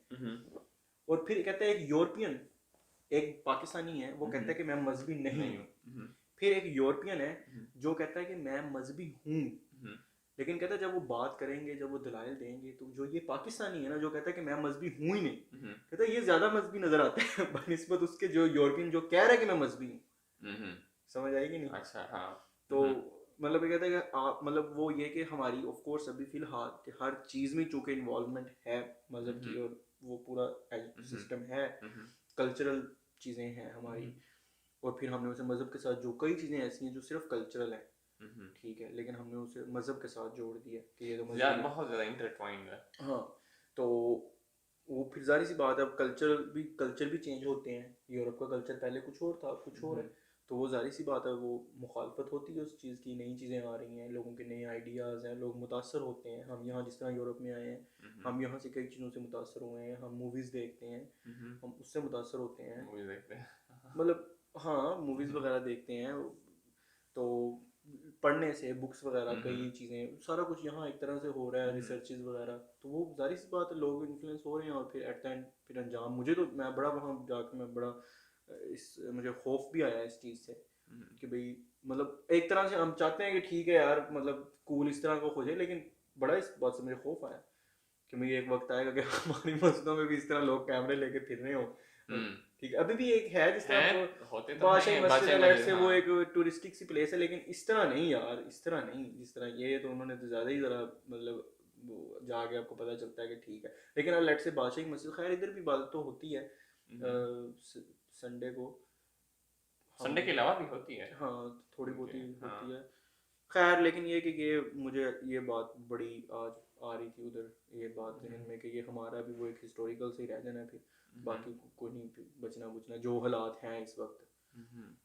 और फिर कहते हैं एक यूरोपियन, एक पाकिस्तानी है वो कहता है कि मैं मजहबी नहीं हूँ, फिर एक यूरोपियन है जो कहता है कि मैं मजहबी हूँ, लेकिन कहता है जब वो बात करेंगे, जब वो दलाइल देंगे, तो जो ये पाकिस्तानी है ना जो कहता है कि मैं मजहबी हूँ ही नहीं, कहता है ये ज्यादा मजहबी नजर आता है बनिस्बत उसके जो यूरोपियन जो कह रहा है कि मैं मजहबी हूँ। समझ आएगी नहीं? अच्छा, हाँ। तो मतलब ये कहता है कि आप मतलब वो ये कि हमारी ऑफ कोर्स अभी फिलहाल हर चीज़ में चूंकि इन्वॉल्वमेंट है मजहब की, और वो पूरा सिस्टम है, कल्चरल चीज़ें हैं हमारी, और फिर हमने उसे मजहब के साथ जो कई चीज़ें ऐसी हैं जो सिर्फ कल्चरल है, ठीक है, लेकिन हमने उसे मजहब के साथ जोड़ दिया कि ये तो बहुत ज़्यादा इंटरट्वाइंड है। हाँ, तो वो फिर जारी सी बात है, अब कल्चर भी चेंज होते हैं। यूरोप का कल्चर पहले कुछ और था, कुछ और है, तो वो जारी सी बात है, वो मुखालफत होती है उस चीज़ की। नई चीज़ें आ रही हैं, लोगों के नए आइडियाज़ हैं, लोग मुतासर होते हैं। हम यहाँ जिस तरह यूरोप में आए हैं, हम यहाँ से कई चीज़ों से मुतासर हुए हैं, हम मूवीज़ देखते हैं, हम उससे मुतासर होते हैं, मूवी देखते हैं। मतलब हाँ मूवीज़ वगैरह देखते हैं, तो पढ़ने से बुक्स वगैरह कई चीज़ें सारा कुछ यहाँ एक तरह से हो रहा है, रिसर्चेज वगैरह, तो वो जाहिर सी बात है लोग इन्फ्लुएंस हो रहे हैं। और फिर एट द एंड फिर अंजाम, मुझे तो मैं बड़ा वहाँ जाकर मैं बड़ा मुझे खौफ भी आया इस चीज़ से कि भाई मतलब एक तरह से हम चाहते हैं कि ठीक है यार मतलब कूल इस तरह का हो जाए, लेकिन बड़ा इस बात से मुझे खौफ आया कि मुझे एक वक्त आएगा कि हमारी मस्जिदों में भी इस तरह लोग कैमरे लेके फिर रहे हो। ठीक है, अभी भी एक है जिस तरह होते तो बादशाही हैं, मस्जिद बादशाही अलर्ट मस्जिद, से वो हाँ। एक टूरिस्टिक सी प्लेस है, लेकिन इस तरह नहीं यार, इस तरह नहीं जिस तरह ये, तो उन्होंने तो ज़्यादा ही ज़रा मतलब वो जाके आपको पता चलता है कि ठीक है। लेकिन अलर्ट से बादशाही मस्जिद, खैर इधर भी इबादत तो होती है संडे को, संडे के अलावा भी होती है, हाँ थोड़ी बहुत ही हाँ। होती है। खैर लेकिन ये कि ये मुझे ये बात बड़ी आज आ रही थी उधर, ये बात जहन में कि ये हमारा भी वो एक हिस्टोरिकल से ही रह जाना है फिर, बाकी कोई नहीं, फिर बचना बुचना जो हालात हैं इस वक्त,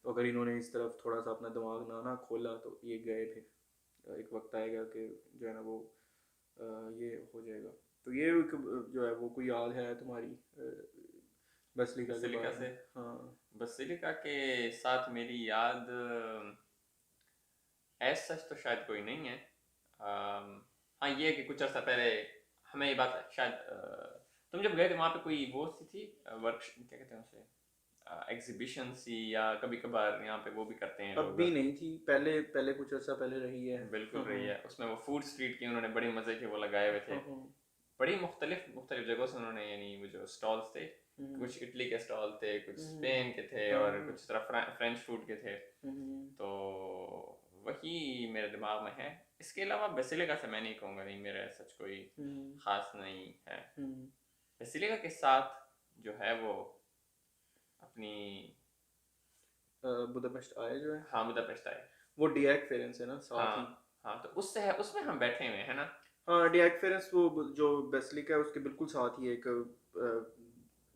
तो अगर इन्होंने इस तरफ थोड़ा सा अपना दिमाग ना खोला तो ये गए फिर। एक वक्त आएगा कि जो है ना वो ये हो जाएगा। तो ये जो है वो कोई याद है तुम्हारी बसलिका के बसिलिका बारे से? में? हाँ बसिलिका के साथ मेरी याद एज सच तो शायद कोई नहीं है। हाँ ये है कि कुछ अर्सा पहले हमें ये बात शायद तुम जब गए थे वहाँ पे कोई वो सी थी वर्क, क्या कहते हैं उसे, एग्जीबिशन सी, या कभी कभार यहाँ पे वो भी करते हैं अब लोग। भी नहीं थी, पहले पहले कुछ अर्सा पहले रही है। बिल्कुल रही है। उसमें वो फूड स्ट्रीट की उन्होंने बड़ी मजे के वो लगाए हुए थे, बड़ी मुख्तलिफ मुख्तलिफ जगहों से उन्होंने, यानी वो जो स्टॉल्स थे, कुछ इटली के स्टॉल थे, कुछ स्पेन के थे, और कुछ तरह फ्रेंच फूड के थे। तो वही मेरे दिमाग में है। इसके अलावा बेसिलिका से मैं नहीं कहूँगा, नहीं मेरा सच कोई खास नहीं है। बेसिलिका के साथ जो है वो अपनी बुदापेस्ट आए जो है, हाँ बुदापेस्ट आए, वो डिएक फेरेंस है ना साथ हाँ ही। हाँ, तो उससे है, उसमें हम बैठे हुए हैं ना। हाँ डिएक फेरेंस वो जो बेसिलिका है उसके बिल्कुल साथ ही एक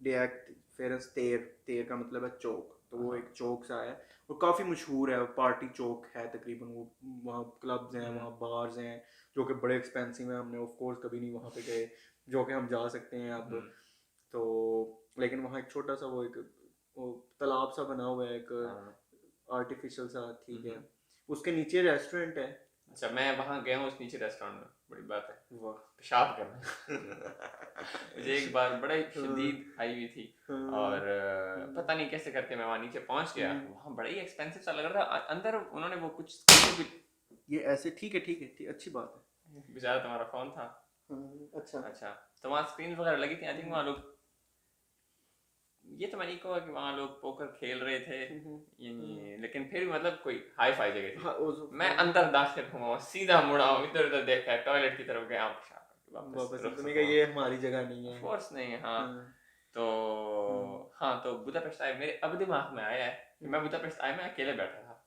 डिएक फेरेंस, तेर तेर का मतलब है चौक, तो वो एक चौक सा है, वो काफ़ी मशहूर है, पार्टी चौक है तकरीबन वो। वहाँ क्लब्स हैं, वहाँ बार्स हैं जो कि बड़े एक्सपेंसिव हैं, हमने ऑफ कोर्स कभी नहीं वहाँ पे गए, जो कि हम जा सकते हैं अब। तो लेकिन वहाँ एक छोटा सा वो तालाब सा बना हुआ है, एक आर्टिफिशियल सा, ठीक है, उसके नीचे रेस्टोरेंट है। अच्छा, मैं वहाँ गया हूँ उस नीचे रेस्टोरेंट में, बड़ी बात है, वाह पेशाब करना मुझे एक बार बड़ा ही शदीद आई हुई थी, और पता नहीं कैसे करके मैं वहाँ नीचे पहुँच गया। वहाँ बड़ा ही एक्सपेंसिव सा लग रहा था, अंदर उन्होंने वो कुछ ये ऐसे ठीक है, अच्छी बात है। बेचारा तुम्हारा फोन था। अच्छा, तो वहाँ स्क्रीन वगैरह लगी थी, आई थिंक वहाँ लोग, ये तो मैं नहीं कहूँगा कि वहाँ लोग पोकर खेल रहे थे, ये नहीं, लेकिन फिर भी मतलब कोई हाई फाई जगह थी। हाँ, मैं अंदर दाखिल हुआ, सीधा मुड़ा हूँ, इधर उधर देखा, टॉयलेट की तरफ गया, वापस तुमने कहा ये हमारी जगह नहीं है, फोर्स नहीं है। हाँ तो हाँ, तो बुदापेस्ट आए, मेरे अब दिमाग में आया है कि मैं बुदापेस्ट आया, मैं अकेले बैठा था।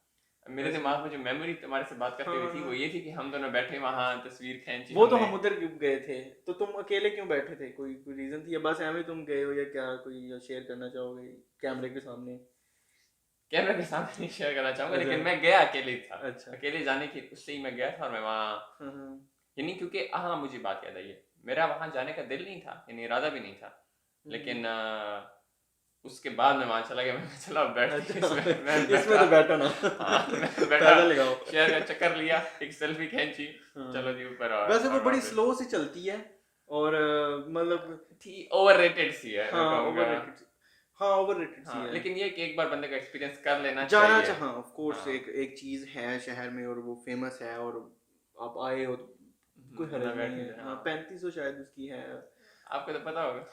मेरे दिमाग में जो मेमोरी तुम्हारे से बात करते हुए थी वो ये थी कि हम दोनों बैठे वहाँ, तस्वीर खींची। वो तो हम उधर गए थे, तो तुम अकेले क्यों बैठे थे? कोई रीजन थी या बस ऐਵੇਂ तुम गए हो, या क्या कोई शेयर करना चाहोगे कैमरे के सामने? कैमरे के सामने नहीं शेयर करना चाहूंगा, लेकिन मैं गया अकेले ही था। अच्छा, अकेले जाने की उससे ही मैं गया था, और मैं वहाँ यानी, क्योंकि हाँ मुझे बात याद आई है, मेरा वहाँ जाने का दिल नहीं था, यानी इरादा भी नहीं था, लेकिन उसके बाद मैं वहाँ चला गया। मैं चला बैठ इसमें तो बैठा ना, बैठा लगाओ, शेयर का चक्कर लिया, एक सेल्फी खींची, चलो जी ऊपर। वैसे वो बड़ी स्लो सी चलती है, और मतलब थी ओवररेटेड सी है। हाँ ओवररेटेड सी है, लेकिन ये कि एक बार बंदे को एक्सपीरियंस कर लेना जाना चाहिए। हाँ ऑफ कोर्स, एक चीज़ है शहर में और वो फेमस है, और आप आए हो तो कोई हर्ज नहीं है। हाँ 3500 शायद उसकी है, आपको तो पता होगा।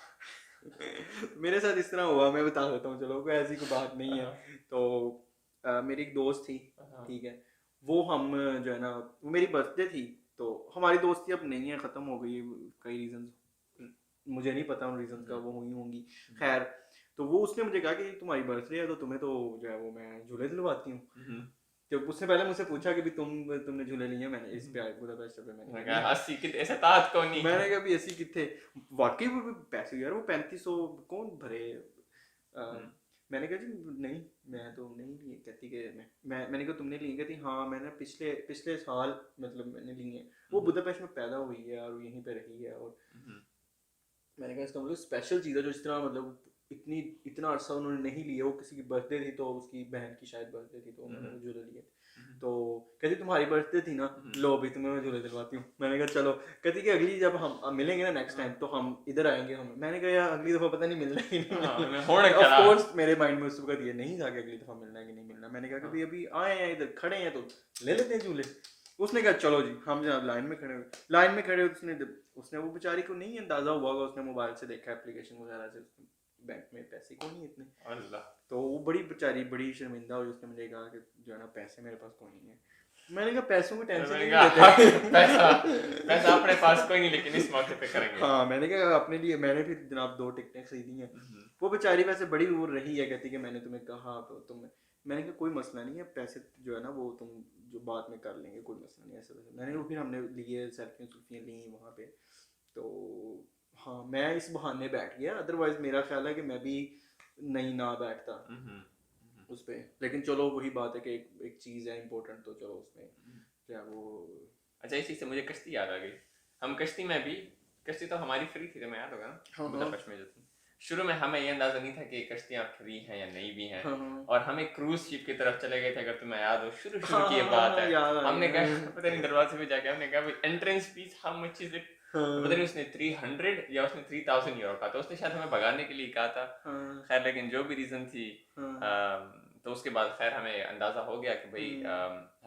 मेरे साथ इस तरह हुआ, मैं बता देता हूँ, चलो कोई ऐसी कोई बात नहीं है। तो मेरी एक दोस्त थी, ठीक है, वो हम जो है ना, वो मेरी बर्थडे थी, तो हमारी दोस्ती अब नहीं है, ख़त्म हो गई, कई रीजंस मुझे नहीं पता उन रीजंस का, वो हुई होंगी। खैर तो वो उसने मुझे कहा कि तुम्हारी बर्थडे है तो तुम्हें तो जो है वो मैं झूले दिलवाती हूँ, तो उसने पहले मुझसे पूछा कि भी तुमने झूले लिए? मैंने इस पे आए बुदापेस्ट पे, मैंने कहा 80 कितने ऐसे तात को नहीं। मैंने कहा भी 80 कितने, वाकई वो भी पैसे यार, वो 3500 कौन भरे। मैंने कहा जी नहीं, मैं तो नहीं लिए। कहती कि मैंने कहा तुमने लिए? कहती हाँ मैंने पिछले साल मतलब मैंने लिए हैं। वो बुदापेस्ट में पैदा हुई है और यहीं पे रही है। और मैंने कहा इसका मतलब स्पेशल चीज़ है जो इस तरह मतलब इतना अरसा उन्होंने नहीं लिए। वो किसी की बर्थडे थी तो उसकी बहन की शायद बर्थडे थी तो उन्होंने झूले लिए। तो कहती तुम्हारी बर्थडे थी ना, लो भी तुम्हें मैं झूले दिलवाती हूँ। मैंने कहा चलो। कहती कि अगली जब हम मिलेंगे ना नेक्स्ट टाइम तो हम इधर आएंगे हम। मैंने कहा यार अगली दफ़ा पता नहीं मिलना ही नहीं। ऑफ कोर्स मेरे माइंड में उस वक्त ये नहीं था कि अगली दफ़ा मिलना है कि नहीं मिलना। मैंने कहा कि अभी आए हैं इधर खड़े हैं तो ले लेते हैं झूले। उसने कहा चलो जी। हम जब लाइन में खड़े उसने वो बेचारी को नहीं अंदाजा हुआ होगा, उसने मोबाइल से देखा एप्लीकेशन वगैरह से, बैंक में पैसे को नहीं इतने। अल्लाह। तो वो बेचारी बड़ी शर्मिंदा हुई। उसने मुझे कहा कि जो है ना पैसे मेरे पास कोई नहीं है। मैंने कहा पैसों की टेंशन नहीं लेते। पैसा अपने पास कोई नहीं, लेकिन इस मौके पे करेंगे। हाँ मैंने कहा अपने लिए मैंने फिर जनाब 2 टिकटें खरीदी हैं। वो बेचारी वैसे बड़ी वो रही है, कहती कि मैंने तुम्हें कहा तो तुम। मैंने कहा कोई मसला नहीं है, पैसे जो है ना वो तुम जो बाद में कर लेंगे, कोई मसला नहीं ऐसा वैसे। मैंने फिर हमने लिए सेल्फियाँ ली वहाँ पे। तो हाँ मैं इस बहाने बैठ गया, अदरवाइज मेरा ख्याल है कि मैं भी नहीं ना बैठता उस पे। लेकिन चलो वही बात है कि एक चीज़ है इम्पोर्टेंट, तो चलो उसमें क्या वो। अच्छा इस चीज़ से मुझे कश्ती याद आ गई। हम कश्ती में भी, कश्ती तो हमारी फ्री थी, तो मैं याद होगा ना बुदापेस्ट में जो थी। शुरू में हमें ये अंदाजा नहीं था कि कश्तियाँ फ्री हैं या नहीं भी हैं। और हम एक क्रूज शिप की तरफ चले गए थे, अगर तुम्हें याद हो। शुरू की ये बात है। हमने कहा पता नहीं दरवाजे पे जाके हमने कहा entrance fees how much is it, पता नहीं उसने 300 या उसने 3000 यूरो का, तो उसने शायद हमें भगाने के लिए कहा था। खैर लेकिन जो भी रीजन थी, तो उसके बाद खैर हमें अंदाजा हो गया कि भाई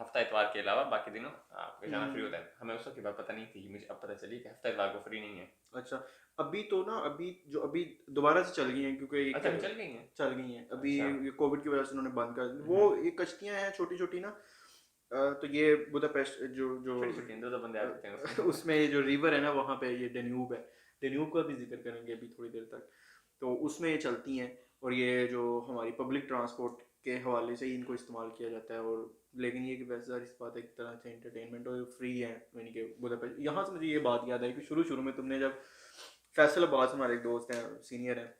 हफ्ता इतवार के अलावा बाकी दिनों आपका जाना फ्री होता है। हमें उस वक्त की बात पता नहीं थी, मुझे अब पता चली कि हफ्ता इतवार को फ्री नहीं है। अच्छा अभी तो ना अभी दोबारा से चल गई हैं क्योंकि अच्छा चल गई हैं अभी ये कोविड की वजह से उन्होंने बंद कर दी। वो ये कश्तियाँ हैं छोटी छोटी ना, तो ये बुदापेस्ट जो दो बंदे आ सकते हैं उसमें ये जो रिवर है ना वहाँ पे ये डेन्यूब है, डेन्यूब का भी जिक्र करेंगे अभी थोड़ी देर तक। तो उसमें ये चलती हैं और ये जो हमारी पब्लिक ट्रांसपोर्ट के हवाले से ही इनको इस्तेमाल किया जाता है। और लेकिन ये कि वैसे सारी इस बात एक तरह से एंटरटेनमेंट और फ्री है यानी कि बुदापेस्ट। यहाँ से मुझे ये बात याद आई कि शुरू में तुमने जब फैसल अब्बास हमारे एक दोस्त हैं सीनियर हैं,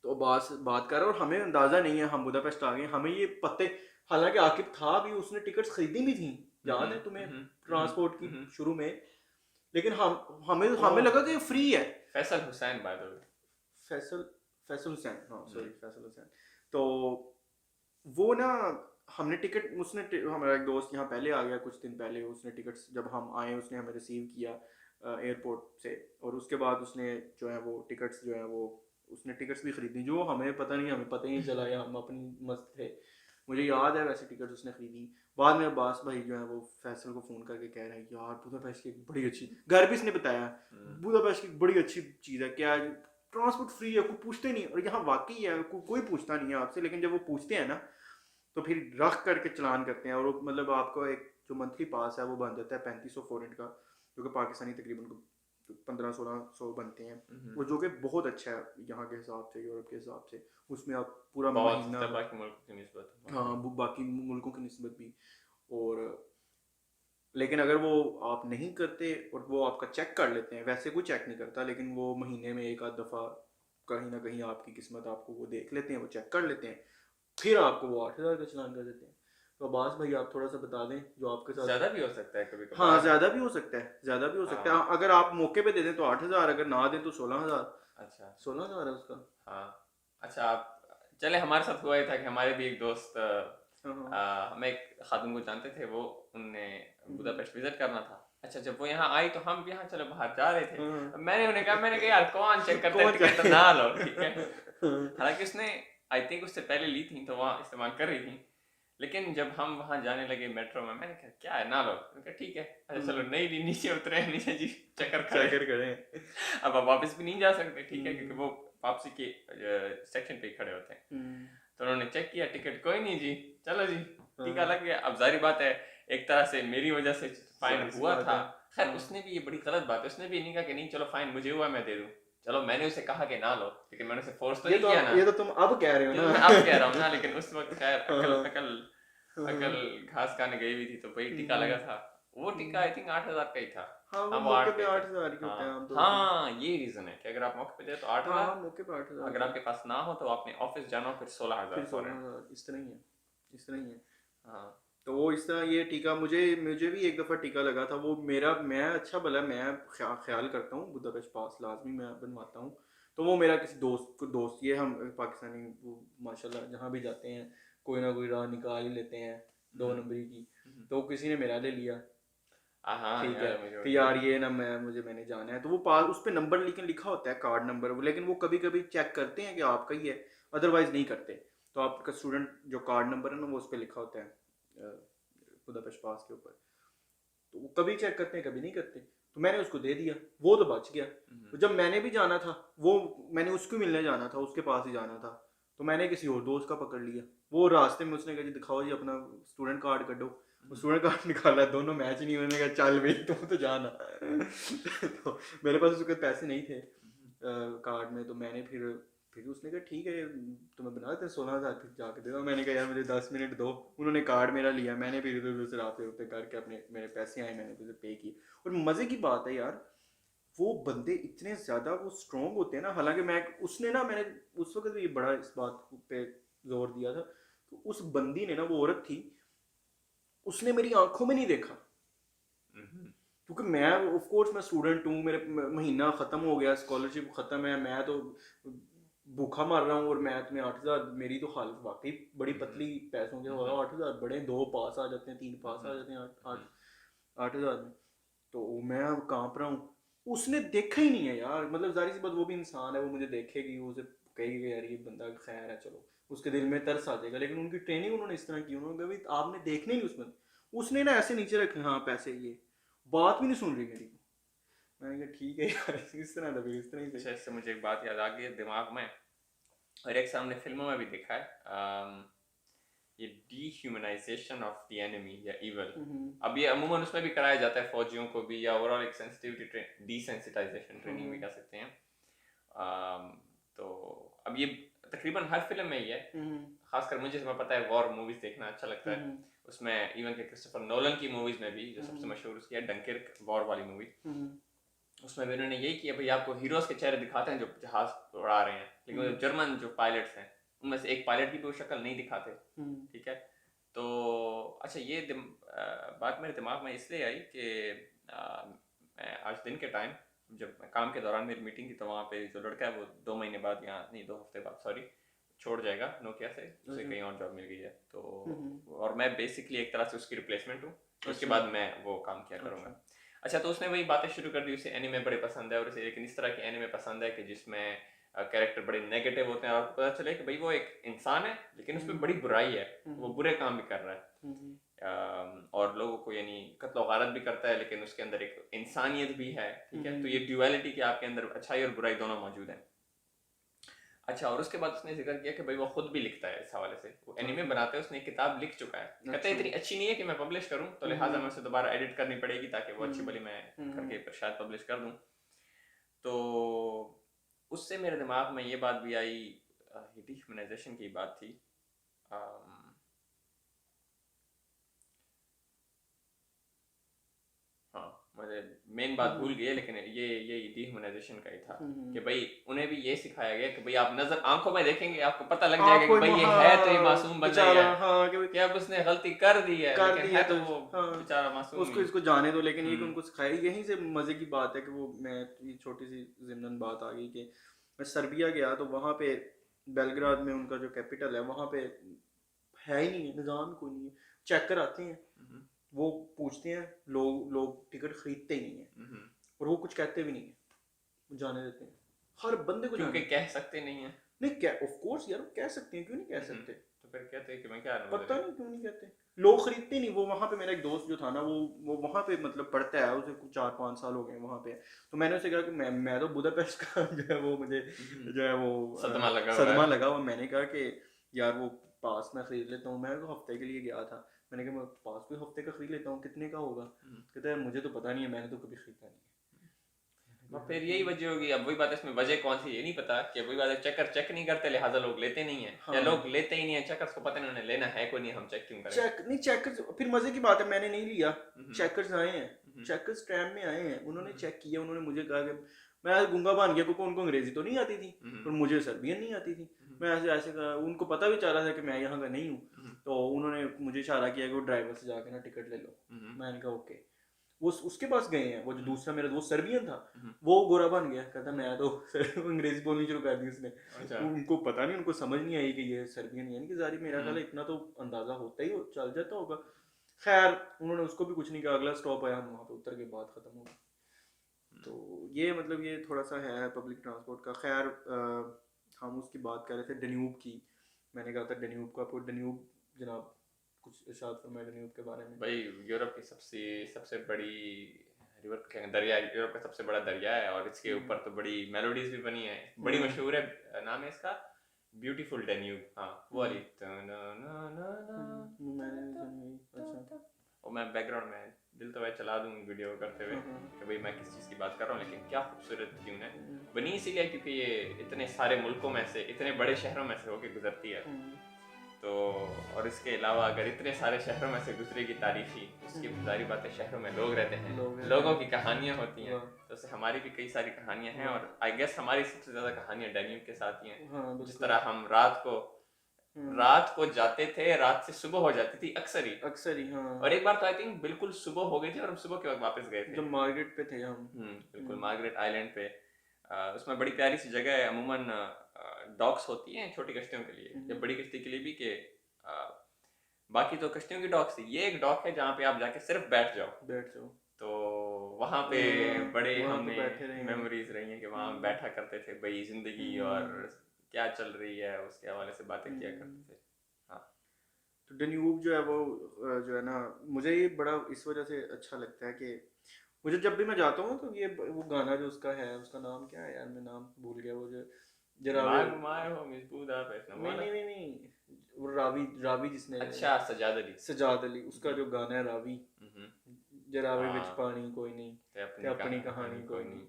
तो अब्बास बात कर रहे और हमें अंदाज़ा नहीं है हम बुदापेस्ट आ गए, हमें ये पते, हालांकि आकिब था भी, उसने टिकट्स खरीदी भी थी, याद है तुम्हें ट्रांसपोर्ट की शुरू में। लेकिन हमें लगा कि फ्री है। Faisal Hussain by the way, Faisal Hussain, हाँ सॉरी फैसल हुसैन। तो वो ना हमने टिकट, उसने हमारा एक दोस्त यहाँ पहले आ गया कुछ दिन पहले, उसने टिकट्स जब हम आए उसने हमें रिसीव किया एयरपोर्ट से। और उसके बाद उसने जो है वो टिकट्स जो है वो उसने टिकट्स भी खरीदी जो हमें पता ही नहीं चला या हम अपनी मस्त थे। मुझे याद है वैसे टिकट्स उसने खरीदी। बाद में अब्बास भाई जो है वो फैसल को फ़ोन करके कह रहे हैं यार बुदापेस्ट की बड़ी अच्छी, घर भी इसने बताया बुदापेस्ट की बड़ी अच्छी चीज़ है, क्या ट्रांसपोर्ट फ्री है, कोई पूछते नहीं। और यहाँ वाकई है कोई पूछता नहीं है आपसे, लेकिन जब वो पूछते हैं ना तो फिर रख करके चलान करते हैं। और मतलब आपको एक जो मंथली पास है वो बन जाता है 3500 फॉरेन का, जो कि पाकिस्तानी तकरीबन 1500-1600 बनते हैं, वो जो कि बहुत अच्छा है यहाँ के हिसाब से, यूरोप के हिसाब से। उसमें आप पूरा महीना बाकी मुल्कों की निस्बत, हाँ बाकी मुल्कों की निस्बत भी। और लेकिन अगर वो आप नहीं करते और वो आपका चेक कर लेते हैं, वैसे कोई चेक नहीं करता, लेकिन वो महीने में एक आध दफ़ा कहीं ना कहीं आपकी किस्मत आपको वो देख लेते हैं, वो चेक कर लेते हैं, फिर आपको वो 8000 का चलान कर देते हैं। तो अब्बास भाई आप थोड़ा सा बता दें जो आपके साथ। ज़्यादा भी हो सकता है कभी कभी। हाँ ज़्यादा भी हो सकता है, अगर आप मौके पे दे दें तो 8000, अगर ना दें तो 16000। अच्छा 16000 है उसका। हाँ अच्छा आप चले, हमारे साथ हुआ ही था कि हमारे भी एक दोस्त हमें एक खातून को जानते थे, वो उनने बुदापेस्ट विजिट करना था। अच्छा जब वो यहाँ आई तो हम भी यहाँ चलो बाहर जा रहे थे, मैंने उन्हें कहा यार कौन चेक करता है टिकट, तो ना लो ठीक है। हालांकि उसने आई थिंक उससे पहले ली थी तो वहाँ इस्तेमाल कर रही थी, लेकिन जब हम वहाँ जाने लगे मेट्रो में, मैंने कहा क्या है ना लो, ठीक है अच्छा चलो नहीं ली, नीचे उतरे, नीचे जी चक्कर खड़े। अब आप वापस भी नहीं जा सकते ठीक है, क्योंकि वो वापसी के सेक्शन पे खड़े होते हैं। तो उन्होंने चेक किया टिकट, कोई नहीं जी चलो जी टीका लग गया। अब जारी बात है एक तरह से मेरी वजह से फाइन हुआ था। खैर उसने भी ये बड़ी गलत बात है, उसने भी नहीं कहा कि नहीं चलो फाइन मुझे हुआ मैं दे दूं, चलो मैंने उसे कहा कि ना लो, लेकिन मैंने उसे फोर्स तो नहीं किया ना। ये तो तुम अब कह रहे हो ना, मैं अब कह रहा हूँ ना, लेकिन उस वक्त खैर अकल कल घास खाने गई हुई थी तो वही टीका लगा था, वो टीका आई थिंक 8,000 का ही था। हाँ वो हाँ वो मौके 8 पे का ही 8,000 के था। होते हैं हाँ आमतौर पे। हाँ, ये रीजन है कि अगर आप मौके पे जाए तो हाँ 8,000, हाँ मौके पे 8,000 अगर आपके पास ना हो तो आपने ऑफिस जाना हो फिर 16,000 फिर फॉरन। 16,000 इस तरह ही है, इस तरह ही है। हाँ तो वो इस तरह ये टीका मुझे मुझे भी एक दफ़ा टीका लगा था। वो मेरा मैं अच्छा भला मैं ख्याल करता हूँ बुदापेस्ट पास लाजमी मैं बनवाता हूँ। तो वो मेरा किसी दोस्त ये हम पाकिस्तानी वो माशाल्लाह जहाँ भी जाते हैं कोई ना कोई राह निकाल ही लेते हैं 2 नंबरी की। तो किसी ने मेरा ले लिया, हाँ ठीक है यार मुझे कि यार ये ना मैंने जाना है। तो वो पास उस पर नंबर लेकिन लिखा होता है कार्ड नंबर, लेकिन वो कभी कभी चेक करते हैं कि आपका ही है, अदरवाइज नहीं करते। तो आपका स्टूडेंट जो कार्ड नंबर है ना वो उस पर लिखा होता है बुदापेस्ट पास के ऊपर, तो वो कभी चेक करते हैं कभी नहीं करते। तो मैंने उसको दे दिया, वो तो बच गया। तो जब मैंने भी जाना था वो मैंने उसको मिलने जाना था, उसके पास ही जाना था, तो मैंने किसी और दोस्त का पकड़ लिया। वो रास्ते में उसने कहा जी दिखाओ जी अपना स्टूडेंट कार्ड कढो। वो स्टूडेंट कार्ड निकाला, दोनों मैच नहीं हुए। मैंने कहा चल भाई तुम तो जाना। तो मेरे पास उसके पैसे नहीं थे कार्ड में, तो मैंने फिर उसने कहा ठीक है तुम्हें बना देते 16,000 फिर जाके दे दो। मैंने कहा यार मुझे 10 मिनट दो। उन्होंने कार्ड मेरा लिया, मैंने फिर इधर उधर से रास्ते रुपये करके अपने मेरे पैसे आए मैंने उसे पे किए। और मज़े की बात है यार वो बंदे इतने ज़्यादा वो स्ट्रॉन्ग होते हैं ना। हालांकि मैंने उस वक्त भी बड़ा इस बात पे जोर दिया था। तो उस बंदी ने ना, वो औरत थी, उसने मेरी आंखों में नहीं देखा। क्योंकि मैं ऑफ कोर्स मैं स्टूडेंट हूँ, मेरे महीना ख़त्म हो गया, स्कॉलरशिप ख़त्म है, मैं तो भूखा मर रहा हूँ। और मैं तुम्हें 8,000, मेरी तो हालत वाकई बड़ी पतली पैसों की होगा। 8,000 बड़े 2 पास आ जाते हैं, 3 पास आ जाते हैं 8,000 में। तो मैं कांप रहा हूँ। उसने देखा ही नहीं है यार, मतलब जाहिर सी बात वो भी इंसान है, वो मुझे देखेगी, वो उसे कहेगी यार ये बंदा खैर है चलो, उसके दिल में तरस आ जाएगा। लेकिन उनकी ट्रेनिंग उन्होंने इस तरह की, उन्होंने भाई आपने देखने नहीं उसमें, उसने ना ऐसे नीचे रखे हाँ पैसे, ये बात भी नहीं सुन रही मेरी। मैंने कहा ठीक है यार इस तरह था, फिर इस तरह ही अच्छा से। इससे मुझे एक बात याद आ गई है दिमाग में, और एक सामने फिल्मों में भी देखा है, ये डीह्यूमनाइजेशन ऑफ द एनिमी या इवल। अब ये अमूमन उसमें भी कराया जाता है फौजियों को भी, या ओवरऑल एक सेंसिटिविटी डीसेंसिटाइजेशन ट्रेनिंग भी कह सकते हैं। तो अब ये तकरीबन हर फिल्म में ही है, खासकर मुझे इसमें पता है वॉर मूवीज देखना अच्छा लगता है। उसमें इवन के क्रिस्टोफर नोलन की मूवीज में भी जो सबसे मशहूर उसकी है डंकिर्क वॉर वाली मूवी, उसमें भी उन्होंने यही किया भाई आपको हीरोज के चेहरे दिखाते हैं जो जहाज उड़ा रहे हैं, लेकिन वो जर्मन जो पायलट्स हैं उनमें से एक पायलट की भी वो शक्ल नहीं दिखाते। ठीक है, तो अच्छा ये बात मेरे दिमाग में इसलिए आई कि मैं आज दिन के टाइम जब काम के दौरान मेरी मीटिंग थी, तो वहाँ पे जो लड़का है वो 2 महीने बाद, या नहीं 2 हफ्ते बाद सॉरी, छोड़ जाएगा नोकिया से, उसे कहीं और जॉब मिल गई है। तो और मैं बेसिकली एक तरह से उसकी रिप्लेसमेंट हूँ, उसके बाद मैं वो काम किया करूँगा। अच्छा तो उसने वही बातें शुरू कर दी, उसे एनिमे बड़े पसंद है, और उसे लेकिन इस तरह के एनिमे पसंद है कि जिसमें कैरेक्टर बड़े नेगेटिव होते हैं, और पता चले कि भाई वो एक इंसान है लेकिन उसमें बड़ी बुराई है, वो बुरे काम भी कर रहा है, और लोगों को यानी कत्ल गारत भी करता है, लेकिन उसके अंदर एक इंसानियत भी है। ठीक है, तो ये ड्यूअलिटी कि आपके अंदर अच्छाई और बुराई दोनों मौजूद है। अच्छा, और उसके बाद उसने जिक्र किया कि भाई वो खुद भी लिखता है, इस हवाले से वो एनिमे बनाता है, उसने एक किताब लिख चुका है। कहता है इतनी अच्छी नहीं है कि मैं पब्लिश करूं, तो लिहाजा मैं उसे दोबारा एडिट करनी पड़ेगी ताकि वो अच्छी भली मैं करके फिर शायद पब्लिश कर दूं। तो उससे मेरे दिमाग में ये बात भी आई, डिह्यूमनाइजेशन की बात थी। हाँ मुझे मेन बात भूल गई है, लेकिन ये डिह्यूमनाइजेशन का ही था कि भाई उन्हें भी ये सिखाया गया कि भाई आप नजर आंखों में देखेंगे आपको पता लग जाएगा कि भाई ये है तो ये मासूम बंदा ही है। हाँ, कि अब उसने गलती कर दी है लेकिन है तो वो बेचारा मासूम उसको इसको जाने दो। लेकिन ये कि उनको सिखाया, यहीं से मजे की बात है कि वो मैं ये छोटी सी ज़िम्नन बात आ गई कि मैं सर्बिया गया, तो वहाँ पे बेलग्राद में उनका जो कैपिटल है वहाँ पे है ही नहीं है, निज़ाम कोई नहीं है। चेकर आते हैं, वो पूछते हैं, लोग टिकट खरीदते ही नहीं है, और वो कुछ कहते भी नहीं है, जाने देते हैं हर बंदे को। क्योंकि कह सकते नहीं है, नहीं क्या ऑफ कोर्स यार कह सकते हैं, क्यों नहीं कह सकते, तो फिर कहते हैं कि मैं क्या, पता नहीं क्यों नहीं कहते, लोग खरीदते नहीं। वो वहाँ पे मेरा एक दोस्त जो था ना, वो वहाँ पे मतलब पढ़ता है, उसे 4-5 साल हो गए वहाँ पे। तो मैंने उसे कहा कि मैं तो बुदापेस्ट का जो है वो मुझे जो है वो सदमा लगा हुआ। मैंने कहा कि यार वो पास मैं खरीद लेता हूँ, मैं तो हफ्ते के लिए गया था, मैंने कहा मैं पास कोई हफ्ते का खरीद लेता हूँ, कितने का होगा? कहता है मुझे तो पता नहीं है, मैंने तो कभी खरीदा नहीं है। फिर यही वजह होगी। अब वही बात है, इसमें वजह कौन सी ये नहीं पता कि वही बात है, चेकर चेक नहीं करते लिहाजा लोग लेते नहीं है, या लोग लेते ही नहीं है चेकर्स को पता नहीं उन्हें लेना है को नहीं, हम चेक क्यों करें। चेक नहीं, चेकर्स फिर मजे की बात है मैंने नहीं लिया, चेकर्स आए हैं, चेकर्स ट्रैम में आए हैं, उन्होंने चेक किया, उन्होंने मुझे कहा कि मैं आज गूंगा बन गया क्योंकि उनको अंग्रेजी तो नहीं आती थी और मुझे सर्बियन नहीं आती थी। मैं ऐसे ऐसे कहा, उनको पता भी चल रहा था कि मैं यहाँ का नहीं हूँ, तो उन्होंने मुझे इशारा किया कि वो ड्राइवर से जाके ना टिकट ले लो। मैंने कहा ओके। वो उसके पास गए हैं, वो जो दूसरा मेरा दोस्त सर्बियन था वो गोरा बन गया, कहता मैं तो अंग्रेजी बोलनी शुरू कर दी उसने। उनको पता नहीं, उनको समझ नहीं आई कि ये सर्बियन, यानी कि जारी मेरा ख्याल इतना तो अंदाजा होता ही चल जाता होगा। खैर उन्होंने उसको भी कुछ नहीं कहा, अगला स्टॉप आया, हम वहाँ पे उतर के बात खत्म हो गई। तो ये मतलब ये थोड़ा सा है पब्लिक ट्रांसपोर्ट का। खैर हम उसकी बात कर रहे थे डन्यूब की, मैंने कहा था डन्यूब का, आपको डन्यूब जनाब कुछ इरशाद फरमाए डन्यूब के बारे में। भाई यूरोप की सबसे बड़ी रिवर क्या दरिया, यूरोप का सबसे बड़ा दरिया है और इसके ऊपर तो बड़ी मेलोडीज भी बनी है, बड़ी मशहूर है, नाम है इसका ब्यूटीफुल डैन्यूब। हाँ वो वाली और मैं बैकग्राउंड में दिल तो वह चला दूंगी वीडियो करते हुए कि भाई मैं किस चीज़ की बात कर रहा हूँ, लेकिन क्या खूबसूरत ट्यून है। बनी इसीलिए क्योंकि ये इतने सारे मुल्कों में से, इतने बड़े शहरों में से होके गुजरती है, तो और इसके अलावा अगर इतने सारे शहरों में से गुजरेगी तारीफी, उसकी जारी बात है शहरों में लोग रहते हैं, लोगों की कहानियाँ होती हैं, तो उससे हमारी भी कई सारी कहानियाँ हैं और आई गेस हमारी सबसे ज़्यादा कहानियाँ डैन्यूब के साथ ही हैं। जिस तरह हम रात को जाते थे, रात से सुबह हो जाती थी अक्सर ही। हाँ। और एक बार तो आई थिंक बिल्कुल सुबह हो गई थी और हम सुबह के वक्त वापस गए थे, जब मार्गरेट पे थे हम। बिल्कुल मार्गरेट आइलैंड पे। उसमें बड़ी प्यारी सी जगह है, अमूमन डॉक्स होती हैं छोटी कश्तियों के लिए या बड़ी कश्ती के लिए भी, के बाकी तो कश्तियों की डॉक्स थी, ये एक डॉक है जहाँ पे आप जाके सिर्फ बैठ जाओ। तो वहाँ पे बड़े हमने मेमोरीज रही हैं कि वहाँ बैठा करते थे भाई, जिंदगी और क्या चल रही है उसके हवाले से बातें किया करते थे। हाँ तो डन्यूब जो है वो जो है ना, मुझे ये बड़ा इस वजह से अच्छा लगता है कि मुझे जब भी मैं जाता हूँ तो ये वो गाना जो उसका है, उसका नाम क्या है यार, मैं नाम भूल गया, वो जो जरा नहीं वो रावी जिसने, अच्छा सजाद अली उसका जो गाना है रावी, जरावे विच पानी कोई नहीं ते अपनी कहानी कोई नहीं,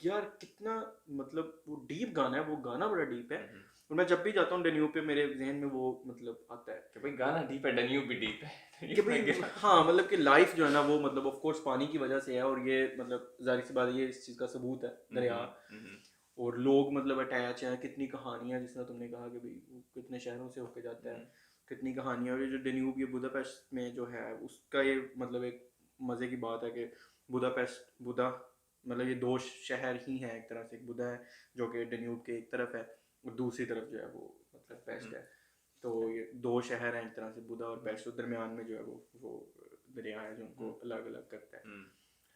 यार कितना मतलब वो डीप गाना है, वो गाना बड़ा डीप है। और मैं जब भी जाता हूँ डन्यूब पे मेरे जहन में वो मतलब आता है कि भाई गाना डीप है, डन्यूब भी डीप है कि भाई हाँ मतलब कि लाइफ जो है ना वो मतलब ऑफ कोर्स पानी की वजह से है, और ये मतलब जाहिर सी बात है ये इस चीज़ का सबूत है दरिया, और लोग मतलब अटैच हैं, कितनी कहानियाँ, जिस तरह तुमने कहा कि भाई वो कितने शहरों से होके जाता है, कितनी कहानियाँ। और ये जो डन्यूब ये बुदापेस्ट में जो है उसका ये मतलब एक मज़े की बात है कि बुदा मतलब ये दो शहर ही हैं एक तरह से, एक बुदा है जो कि डन्यूब के एक तरफ है और दूसरी तरफ जो है वो मतलब पेस्ट है, तो ये दो शहर हैं एक तरह से बुदा और पेस्ट, दरमियान में जो है वो दरिया है जो उनको अलग अलग करता है।